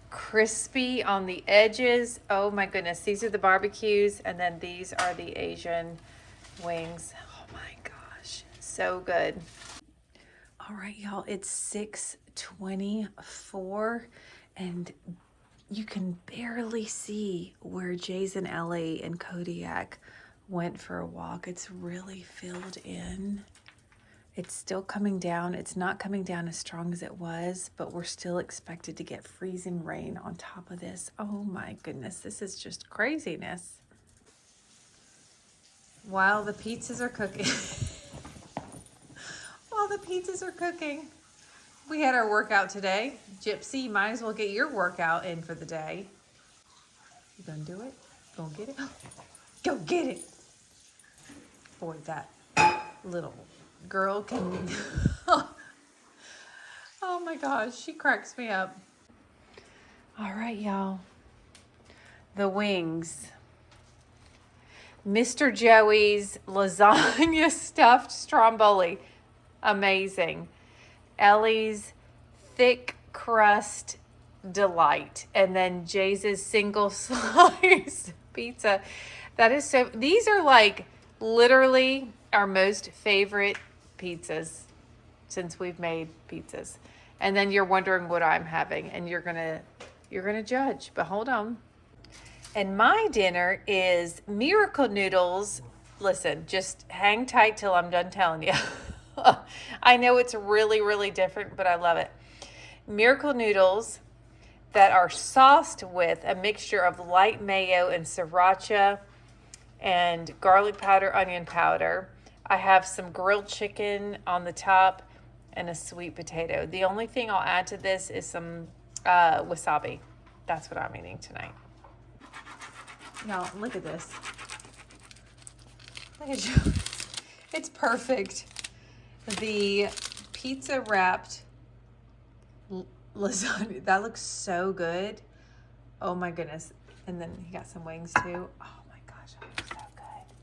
C: Crispy on the edges. Oh my goodness, these are the barbecues, and then these are the Asian wings. Oh my gosh, so good. All right, y'all, it's 6:24, and you can barely see where Jason, Ellie, and Kodiak went for a walk. It's really filled in. It's still coming down. It's not coming down as strong as it was, but we're still expected to get freezing rain on top of this. Oh my goodness, this is just craziness. While the pizzas are cooking, we had our workout today. Gypsy, you might as well get your workout in for the day. You gonna do it? Gonna get it? Go get it. Boy, that little girl can. Oh my gosh, she cracks me up. All right, y'all. The wings. Mr. Joey's lasagna stuffed stromboli. Amazing. Ellie's thick crust delight. And then Jay's single slice pizza. That is so, these are like literally our most favorite pizzas since we've made pizzas. And then you're wondering what I'm having, and you're gonna judge, but hold on. And my dinner is Miracle Noodles. Listen, just hang tight till I'm done telling you. I know it's really, really different, but I love it. Miracle Noodles that are sauced with a mixture of light mayo and sriracha and garlic powder, onion powder. I have some grilled chicken on the top and a sweet potato. The only thing I'll add to this is some wasabi. That's what I'm eating tonight. Y'all, look at this. Look at you. It's perfect. The pizza wrapped lasagna. That looks so good. Oh my goodness. And then he got some wings too. Oh my gosh, that looks so good.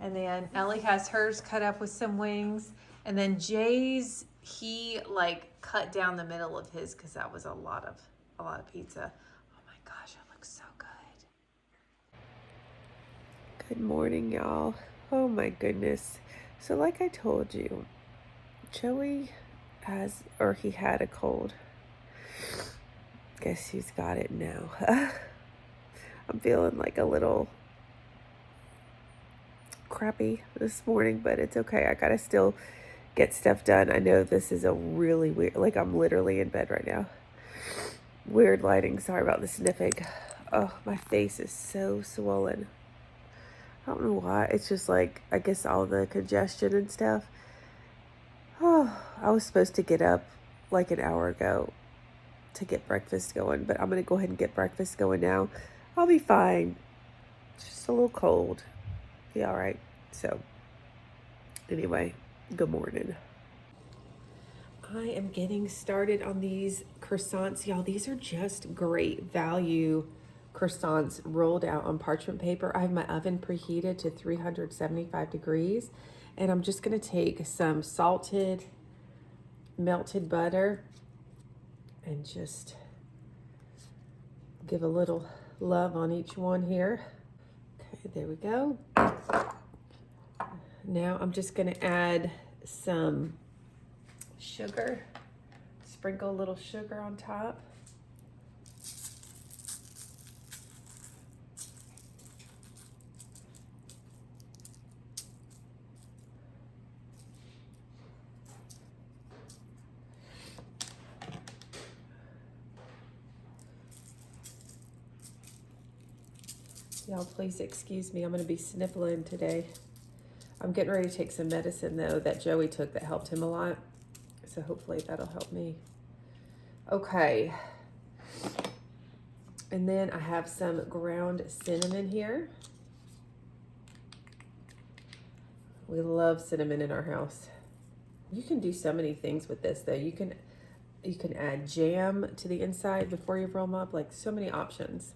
C: And then Ellie has hers cut up with some wings. And then Jay's, he like cut down the middle of his because that was a lot of pizza. Oh my gosh, it looks so good.
A: Good morning, y'all. Oh my goodness. So like I told you, Joey he had a cold. Guess he's got it now. I'm feeling like a little crappy this morning, but it's okay. I gotta still get stuff done. I know this is a really weird, like I'm literally in bed right now. Weird lighting. Sorry about the sniffing. Oh, my face is so swollen. I don't know why. It's just like, I guess all the congestion and stuff. Oh, I was supposed to get up like an hour ago to get breakfast going, but I'm going to go ahead and get breakfast going now. I'll be fine. It's just a little cold. Be all right. So, anyway, good morning. I am getting started on these croissants. Y'all, these are just great value croissants rolled out on parchment paper. I have my oven preheated to 375 degrees. And I'm just going to take some salted, melted butter and just give a little love on each one here. Okay, there we go. Now I'm just going to add some sugar, sprinkle a little sugar on top. Y'all, please excuse me. I'm going to be sniffling today. I'm getting ready to take some medicine, though, that Joey took that helped him a lot. So hopefully that'll help me. Okay. And then I have some ground cinnamon here. We love cinnamon in our house. You can do so many things with this, though. You can add jam to the inside before you roll them up. Like, so many options.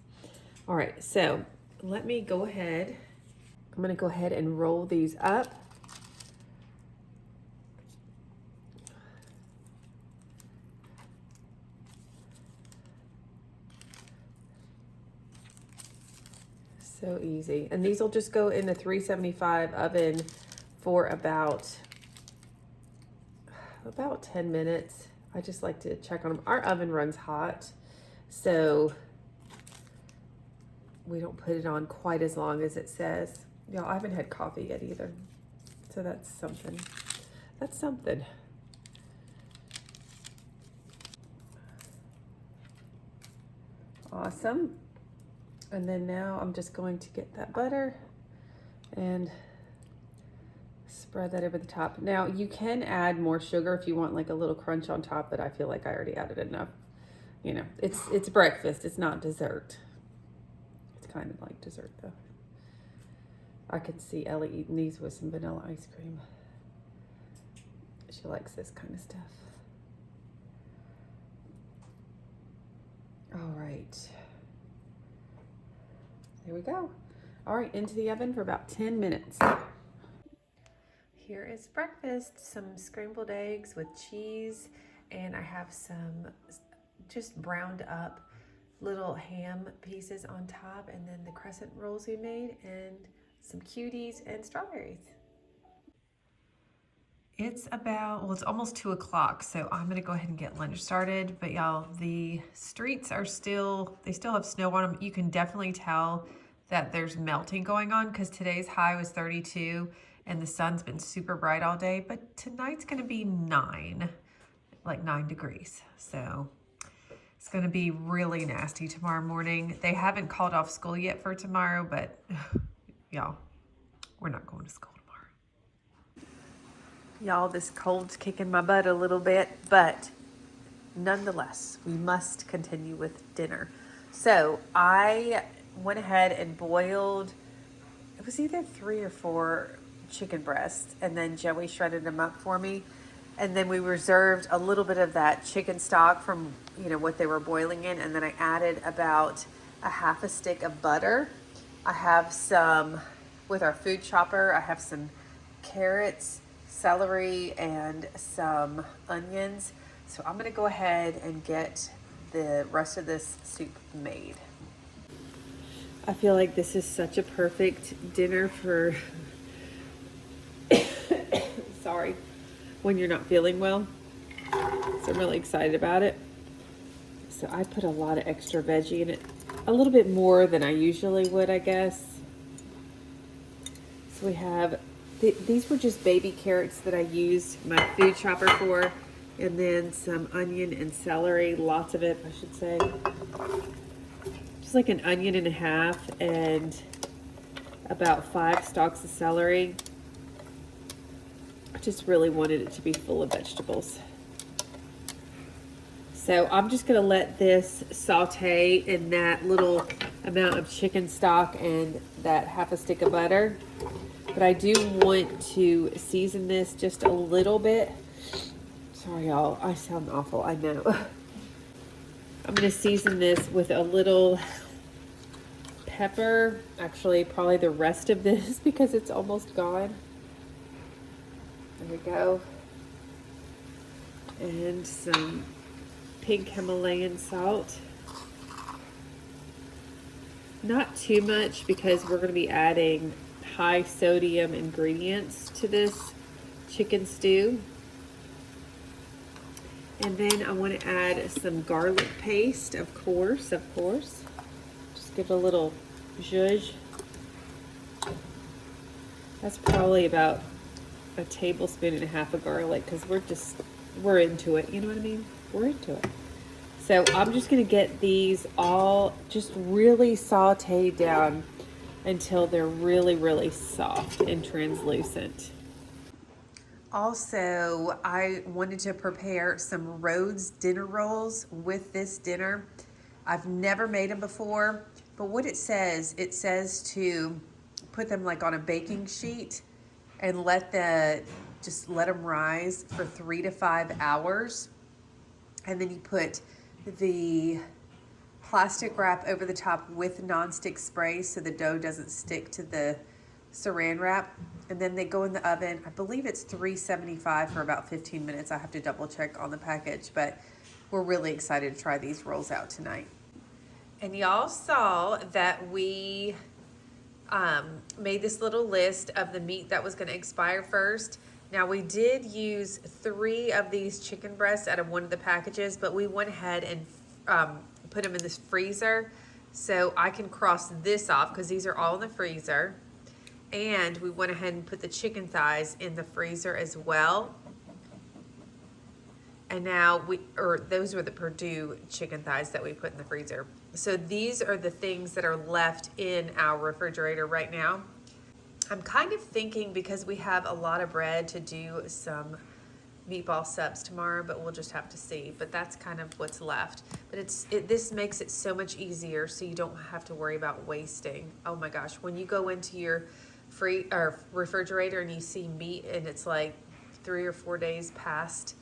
A: All right, so let me go ahead. I'm gonna go ahead and roll these up. So easy. And these will just go in the 375 oven for about 10 minutes. I just like to check on them. Our oven runs hot, so we don't put it on quite as long as it says. Y'all, I haven't had coffee yet either. So that's something. That's something. Awesome. And then now I'm just going to get that butter and spread that over the top. Now you can add more sugar if you want like a little crunch on top, but I feel like I already added enough. You know, it's breakfast, it's not dessert. It's kind of like dessert though. I could see Ellie eating these with some vanilla ice cream. She likes this kind of stuff. All right. There we go. All right, into the oven for about 10 minutes. Here is breakfast, some scrambled eggs with cheese, and I have some just browned up little ham pieces on top, and then the crescent rolls we made, and some cuties and strawberries. It's it's almost 2 o'clock, so I'm gonna go ahead and get lunch started. But y'all, the streets are they still have snow on them. You can definitely tell that there's melting going on because today's high was 32 and the sun's been super bright all day, but tonight's gonna be 9 degrees. So it's gonna be really nasty tomorrow morning. They haven't called off school yet for tomorrow, but y'all, we're not going to school tomorrow. Y'all, this cold's kicking my butt a little bit, but nonetheless, we must continue with dinner. So I went ahead and boiled, it was either 3 or 4 chicken breasts, and then Joey shredded them up for me. And then we reserved a little bit of that chicken stock from, what they were boiling in, and then I added about a half a stick of butter. I have some, with our food chopper, I have some carrots, celery, and some onions. So I'm gonna go ahead and get the rest of this soup made. I feel like this is such a perfect dinner for, sorry, when you're not feeling well. So I'm really excited about it. So I put a lot of extra veggie in it, a little bit more than I usually would, I guess. So we have, these were just baby carrots that I used my food chopper for, and then some onion and celery, lots of it, I should say. Just like an onion and a half, and about 5 stalks of celery. I just really wanted it to be full of vegetables. So I'm just gonna let this saute in that little amount of chicken stock and that half a stick of butter. But I do want to season this just a little bit. Sorry y'all, I sound awful, I know. I'm gonna season this with a little pepper. Actually, probably the rest of this because it's almost gone. There we go. And some pink Himalayan salt. Not too much because we're going to be adding high sodium ingredients to this chicken stew. And then I want to add some garlic paste, of course. Just give it a little zhuzh. That's probably about a tablespoon and a half of garlic because we're into it, you know what I mean? We're into it. So I'm just gonna get these all just really sauteed down until they're really, really soft and translucent. Also, I wanted to prepare some Rhodes dinner rolls with this dinner. I've never made them before, but what it says to put them like on a baking sheet and just let them rise for 3 to 5 hours. And then you put the plastic wrap over the top with nonstick spray so the dough doesn't stick to the saran wrap. And then they go in the oven. I believe it's 375 for about 15 minutes. I have to double check on the package, but we're really excited to try these rolls out tonight. And y'all saw that we made this little list of the meat that was going to expire first. Now we did use 3 of these chicken breasts out of one of the packages, but we went ahead and put them in this freezer. So I can cross this off because these are all in the freezer. And we went ahead and put the chicken thighs in the freezer as well. And now those were the Purdue chicken thighs that we put in the freezer. So these are the things that are left in our refrigerator right now. I'm kind of thinking, because we have a lot of bread, to do some meatball subs tomorrow, but we'll just have to see. But that's kind of what's left. But this makes it so much easier, so you don't have to worry about wasting. Oh my gosh, when you go into your refrigerator and you see meat and it's like 3 or 4 days past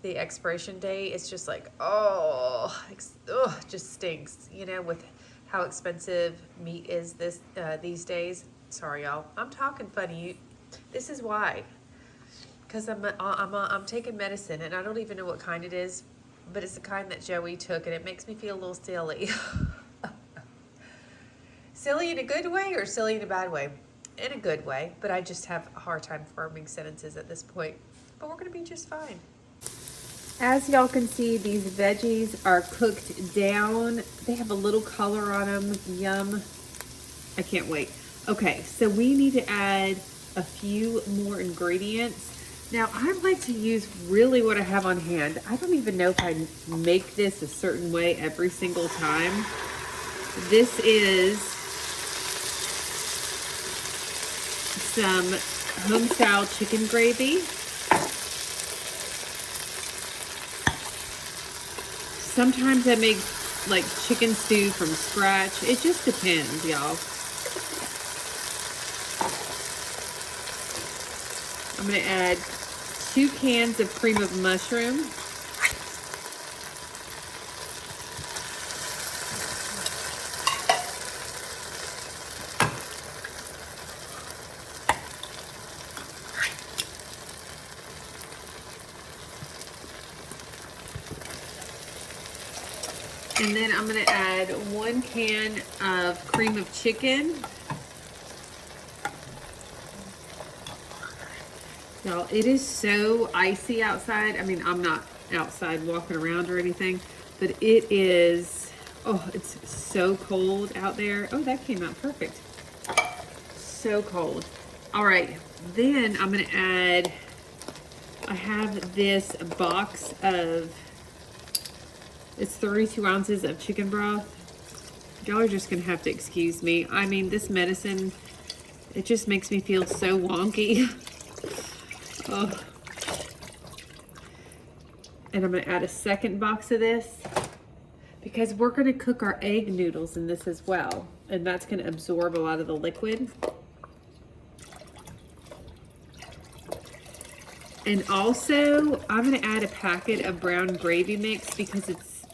A: the expiration date, it's just like, it just stinks, with how expensive meat is these days. Sorry, y'all. I'm talking funny. This is why. Because I'm taking medicine, and I don't even know what kind it is, but it's the kind that Joey took, and it makes me feel a little silly. Silly in a good way or silly in a bad way? In a good way, but I just have a hard time forming sentences at this point. But we're going to be just fine. As y'all can see, these veggies are cooked down. They have a little color on them. Yum. I can't wait. Okay, so we need to add a few more ingredients. Now, I like to use really what I have on hand. I don't even know if I make this a certain way every single time. This is some home-style chicken gravy. Sometimes I make
C: like chicken stew from scratch. It just depends, y'all. I'm gonna add 2 cans of cream of mushroom. And then I'm gonna add 1 can of cream of chicken. Y'all, it is so icy outside. I mean, I'm not outside walking around or anything, but it is, oh, it's so cold out there. Oh, that came out perfect. So cold. All right, then I'm gonna add, I have this box of, it's 32 ounces of chicken broth. Y'all are just gonna have to excuse me. I mean, this medicine, it just makes me feel so wonky. Oh. And I'm gonna add a second box of this because we're gonna cook our egg noodles in this as well. And that's gonna absorb a lot of the liquid. And also, I'm gonna add a packet of brown gravy mix because it's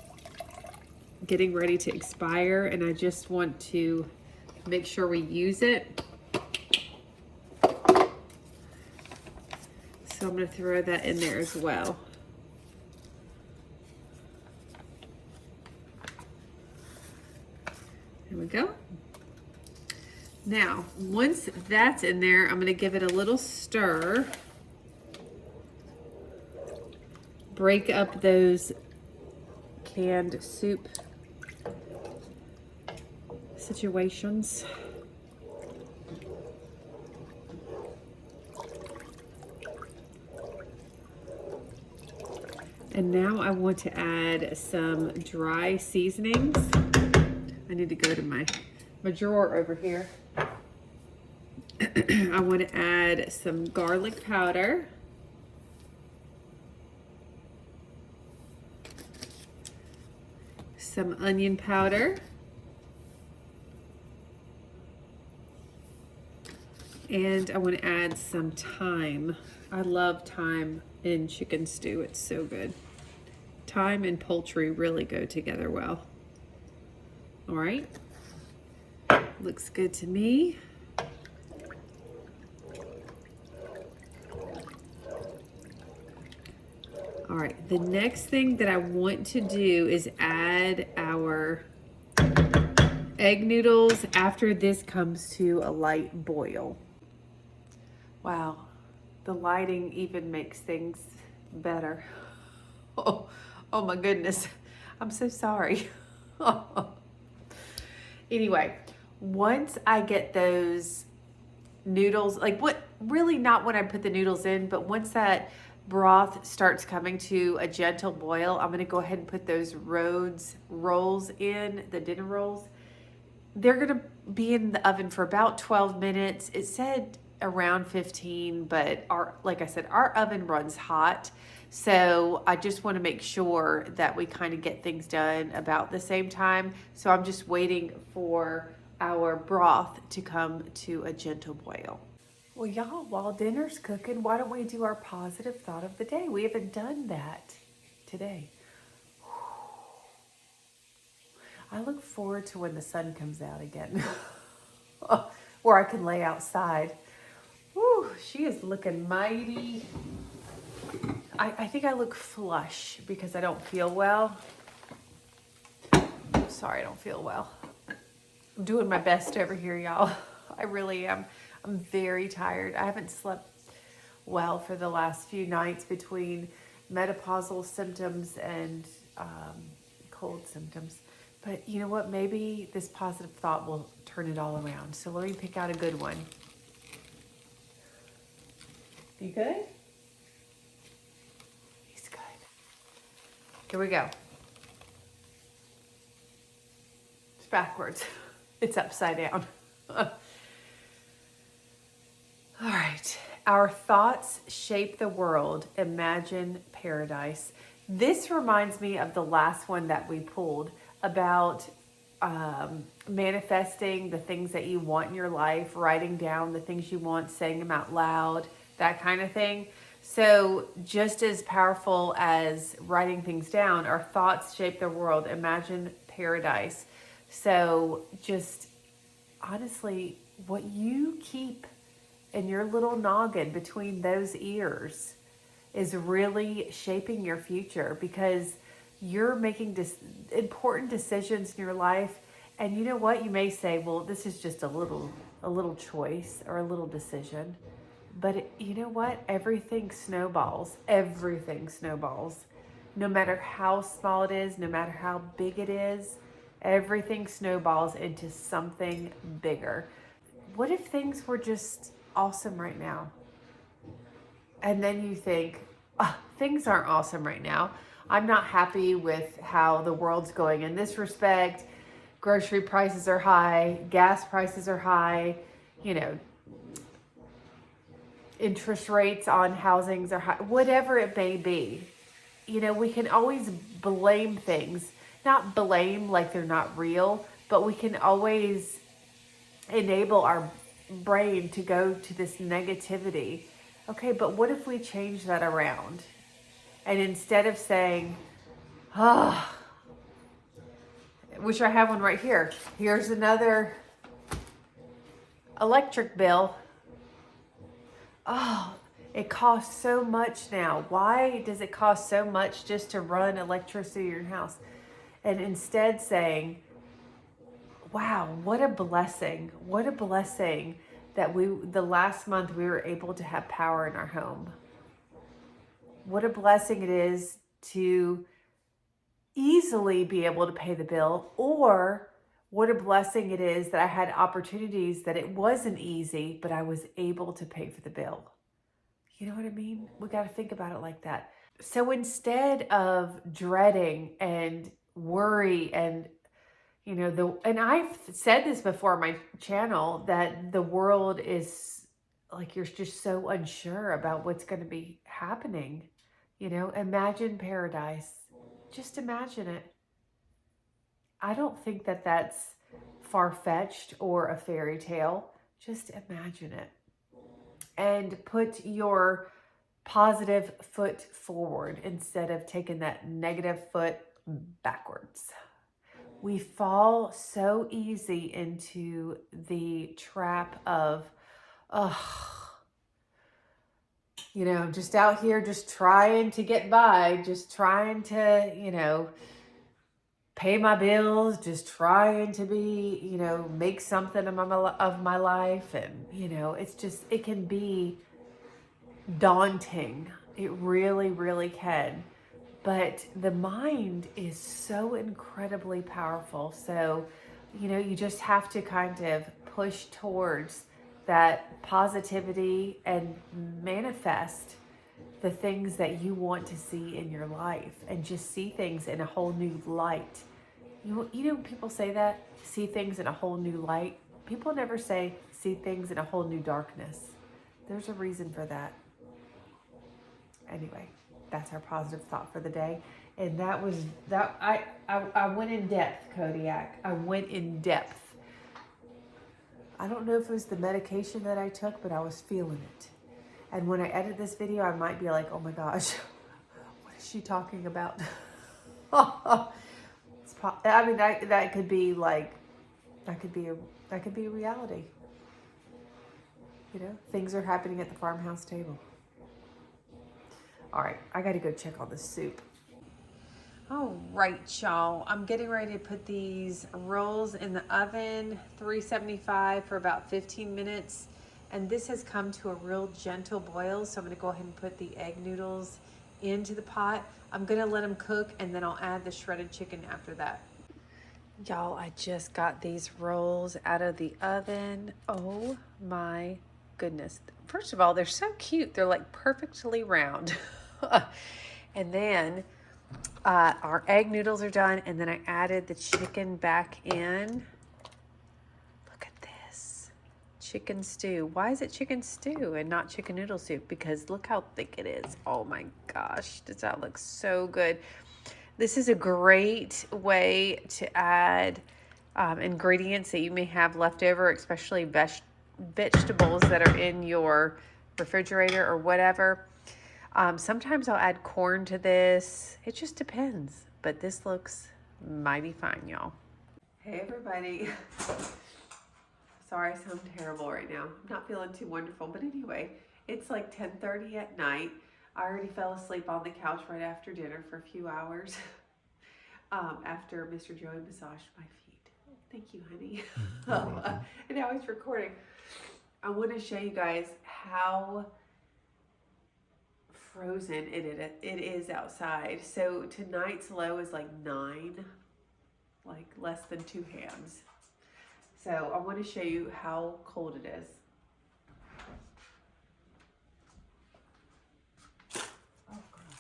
C: getting ready to expire and I just want to make sure we use it. So I'm gonna throw that in there as well. There we go. Now, once that's in there, I'm gonna give it a little stir. Break up those canned soup situations. And now I want to add some dry seasonings. I need to go to my drawer over here. I want to add some garlic powder. Some onion powder. And I want to add some thyme. I love thyme in chicken stew. It's so good. Thyme and poultry really go together well. All right. Looks good to me. All right, the next thing that I want to do is add our egg noodles after this comes to a light boil. Wow, the lighting even makes things better. Oh my goodness, I'm so sorry. Anyway, once I get those noodles, like really not when I put the noodles in, but once that broth starts coming to a gentle boil, I'm gonna go ahead and put those rolls in, the dinner rolls. They're gonna be in the oven for about 12 minutes. It said around 15, but like I said, our oven runs hot. So I just wanna make sure that we kind of get things done about the same time. So I'm just waiting for our broth to come to a gentle boil. Well, y'all, while dinner's cooking, why don't we do our positive thought of the day? We haven't done that today. I look forward to when the sun comes out again, where I can lay outside. Whew, she is looking mighty. I think I look flush because I don't feel well. I'm sorry, I don't feel well. I'm doing my best over here, y'all. I really am. I'm very tired. I haven't slept well for the last few nights between menopausal symptoms and cold symptoms. But you know what? Maybe this positive thought will turn it all around. So let me pick out a good one. You good? He's good. Here we go. It's backwards. It's upside down. All right. Our thoughts shape the world. Imagine paradise. This reminds me of the last one that we pulled
A: about manifesting the things that you want in your life, writing down the things you want, saying them out loud, that kind of thing. So just as powerful as writing things down, our thoughts shape the world. Imagine paradise. So just honestly, what you keep in your little noggin between those ears is really shaping your future, because you're making important decisions in your life. And you know what? You may say, well, this is just a little choice or a little decision. But you know what? Everything snowballs. Everything snowballs. No matter how small it is, no matter how big it is, everything snowballs into something bigger. What if things were just awesome right now? And then you think, oh, things aren't awesome right now. I'm not happy with how the world's going in this respect. Grocery prices are high, gas prices are high, you know, interest rates on housings are high, whatever it may be. You know, we can always blame things, not blame like they're not real, but we can always enable our brain to go to this negativity. Okay, but what if we change that around? And instead of saying, oh, which I have one right here. Here's another electric bill. Oh, it costs so much now. Why does it cost so much just to run electricity in your house? And instead saying, wow, what a blessing. What a blessing that the last month we were able to have power in our home. What a blessing it is to easily be able to pay the bill, or what a blessing it is that I had opportunities that it wasn't easy, but I was able to pay for the bill. You know what I mean? We got to think about it like that. So instead of dreading and worry and, you know, and I've said this before on my channel, that the world is like, you're just so unsure about what's going to be happening. You know, imagine paradise. Just imagine it. I don't think that that's far-fetched or a fairy tale. Just imagine it. And put your positive foot forward instead of taking that negative foot backwards. We fall so easy into the trap of, you know, just out here, just trying to get by, just trying to, you know, pay my bills, just trying to be, you know, make something of my life. And, you know, it's just, it can be daunting. It really, really can. But the mind is so incredibly powerful. So, you know, you just have to kind of push towards that positivity and manifest the things that you want to see in your life, and just see things in a whole new light. You know, people say that, see things in a whole new light. People never say see things in a whole new darkness. There's a reason for that. Anyway, that's our positive thought for the day. And that was that. I went in depth, Kodiak. I went in depth. I don't know if it was the medication that I took, but I was feeling it. And when I edit this video, I might be like, oh my gosh, what is she talking about? I mean, that could be like, that could be a reality. You know, things are happening at the farmhouse table. All right, I got to go check on the soup. All right, y'all. I'm getting ready to put these rolls in the oven, 375 for about 15 minutes. And this has come to a real gentle boil. So I'm going to go ahead and put the egg noodles into the pot. I'm going to let them cook, and then I'll add the shredded chicken after that. Y'all, I just got these rolls out of the oven. Oh my goodness. First of all, they're so cute. They're like perfectly round. And then our egg noodles are done, and then I added the chicken back in. Look at this. Chicken stew. Why is it chicken stew and not chicken noodle soup? Because look how thick it is. Oh my gosh. Does that look so good?
C: This is a great way to add ingredients that you may have left over, especially vegetables that are in your refrigerator or whatever. Sometimes I'll add corn to this. It just depends. But this looks mighty fine, y'all.
A: Hey everybody. Sorry I sound terrible right now. I'm not feeling too wonderful, but anyway, it's like 10:30 at night. I already fell asleep on the couch right after dinner for a few hours after Mr. Joey massaged my feet. Thank you, honey. And now he's recording. I want to show you guys how frozen it is outside. So tonight's low is like 9, like less than 2 hands. So I want to show you how cold it is. Oh, God.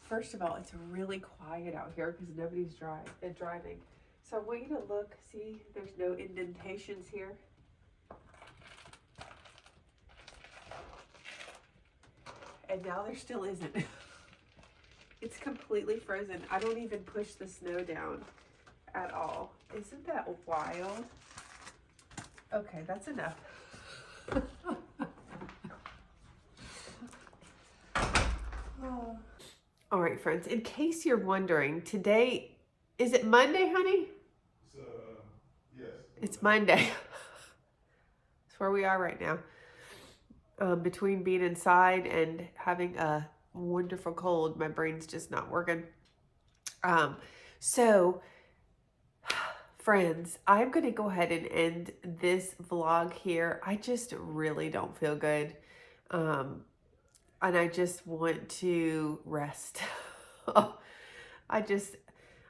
A: First of all, it's really quiet out here because nobody's driving. So I want you to look, see, there's no indentations here. And now there still isn't. It's completely frozen. I don't even push the snow down at all. Isn't that wild? Okay, that's enough. Oh. All right, friends, in case you're wondering, today, is it Monday, honey?
B: Yes.
A: It's Monday. That's where we are right now. Between being inside and having a wonderful cold, my brain's just not working. So, friends, I'm going to go ahead and end this vlog here. I just really don't feel good. And I just want to rest.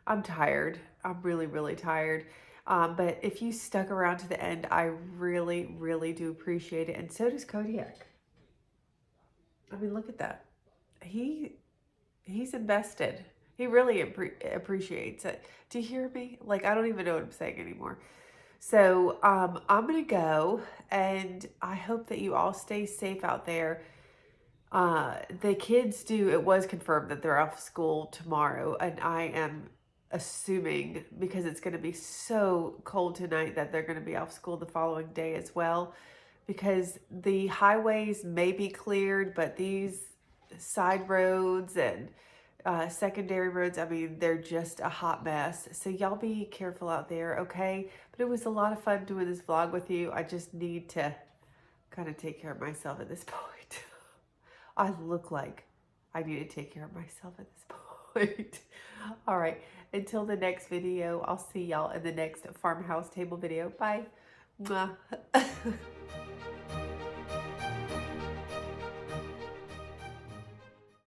A: I'm tired. I'm really, really tired. But if you stuck around to the end, I really, really do appreciate it. And so does Kodiak. I mean, look at that. He's invested. He really appreciates it. Do you hear me? Like, I don't even know what I'm saying anymore. So I'm going to go, and I hope that you all stay safe out there. The kids it was confirmed that they're off school tomorrow, and I am assuming, because it's going to be so cold tonight, that they're going to be off school the following day as well, because the highways may be cleared, but these side roads and secondary roads, I mean, they're just a hot mess. So y'all be careful out there, okay? But it was a lot of fun doing this vlog with you. I just need to kind of take care of myself at this point. I look like I need to take care of myself at this point. All right. Until the next video, I'll see y'all in the next Farmhouse Table video. Bye. Mwah.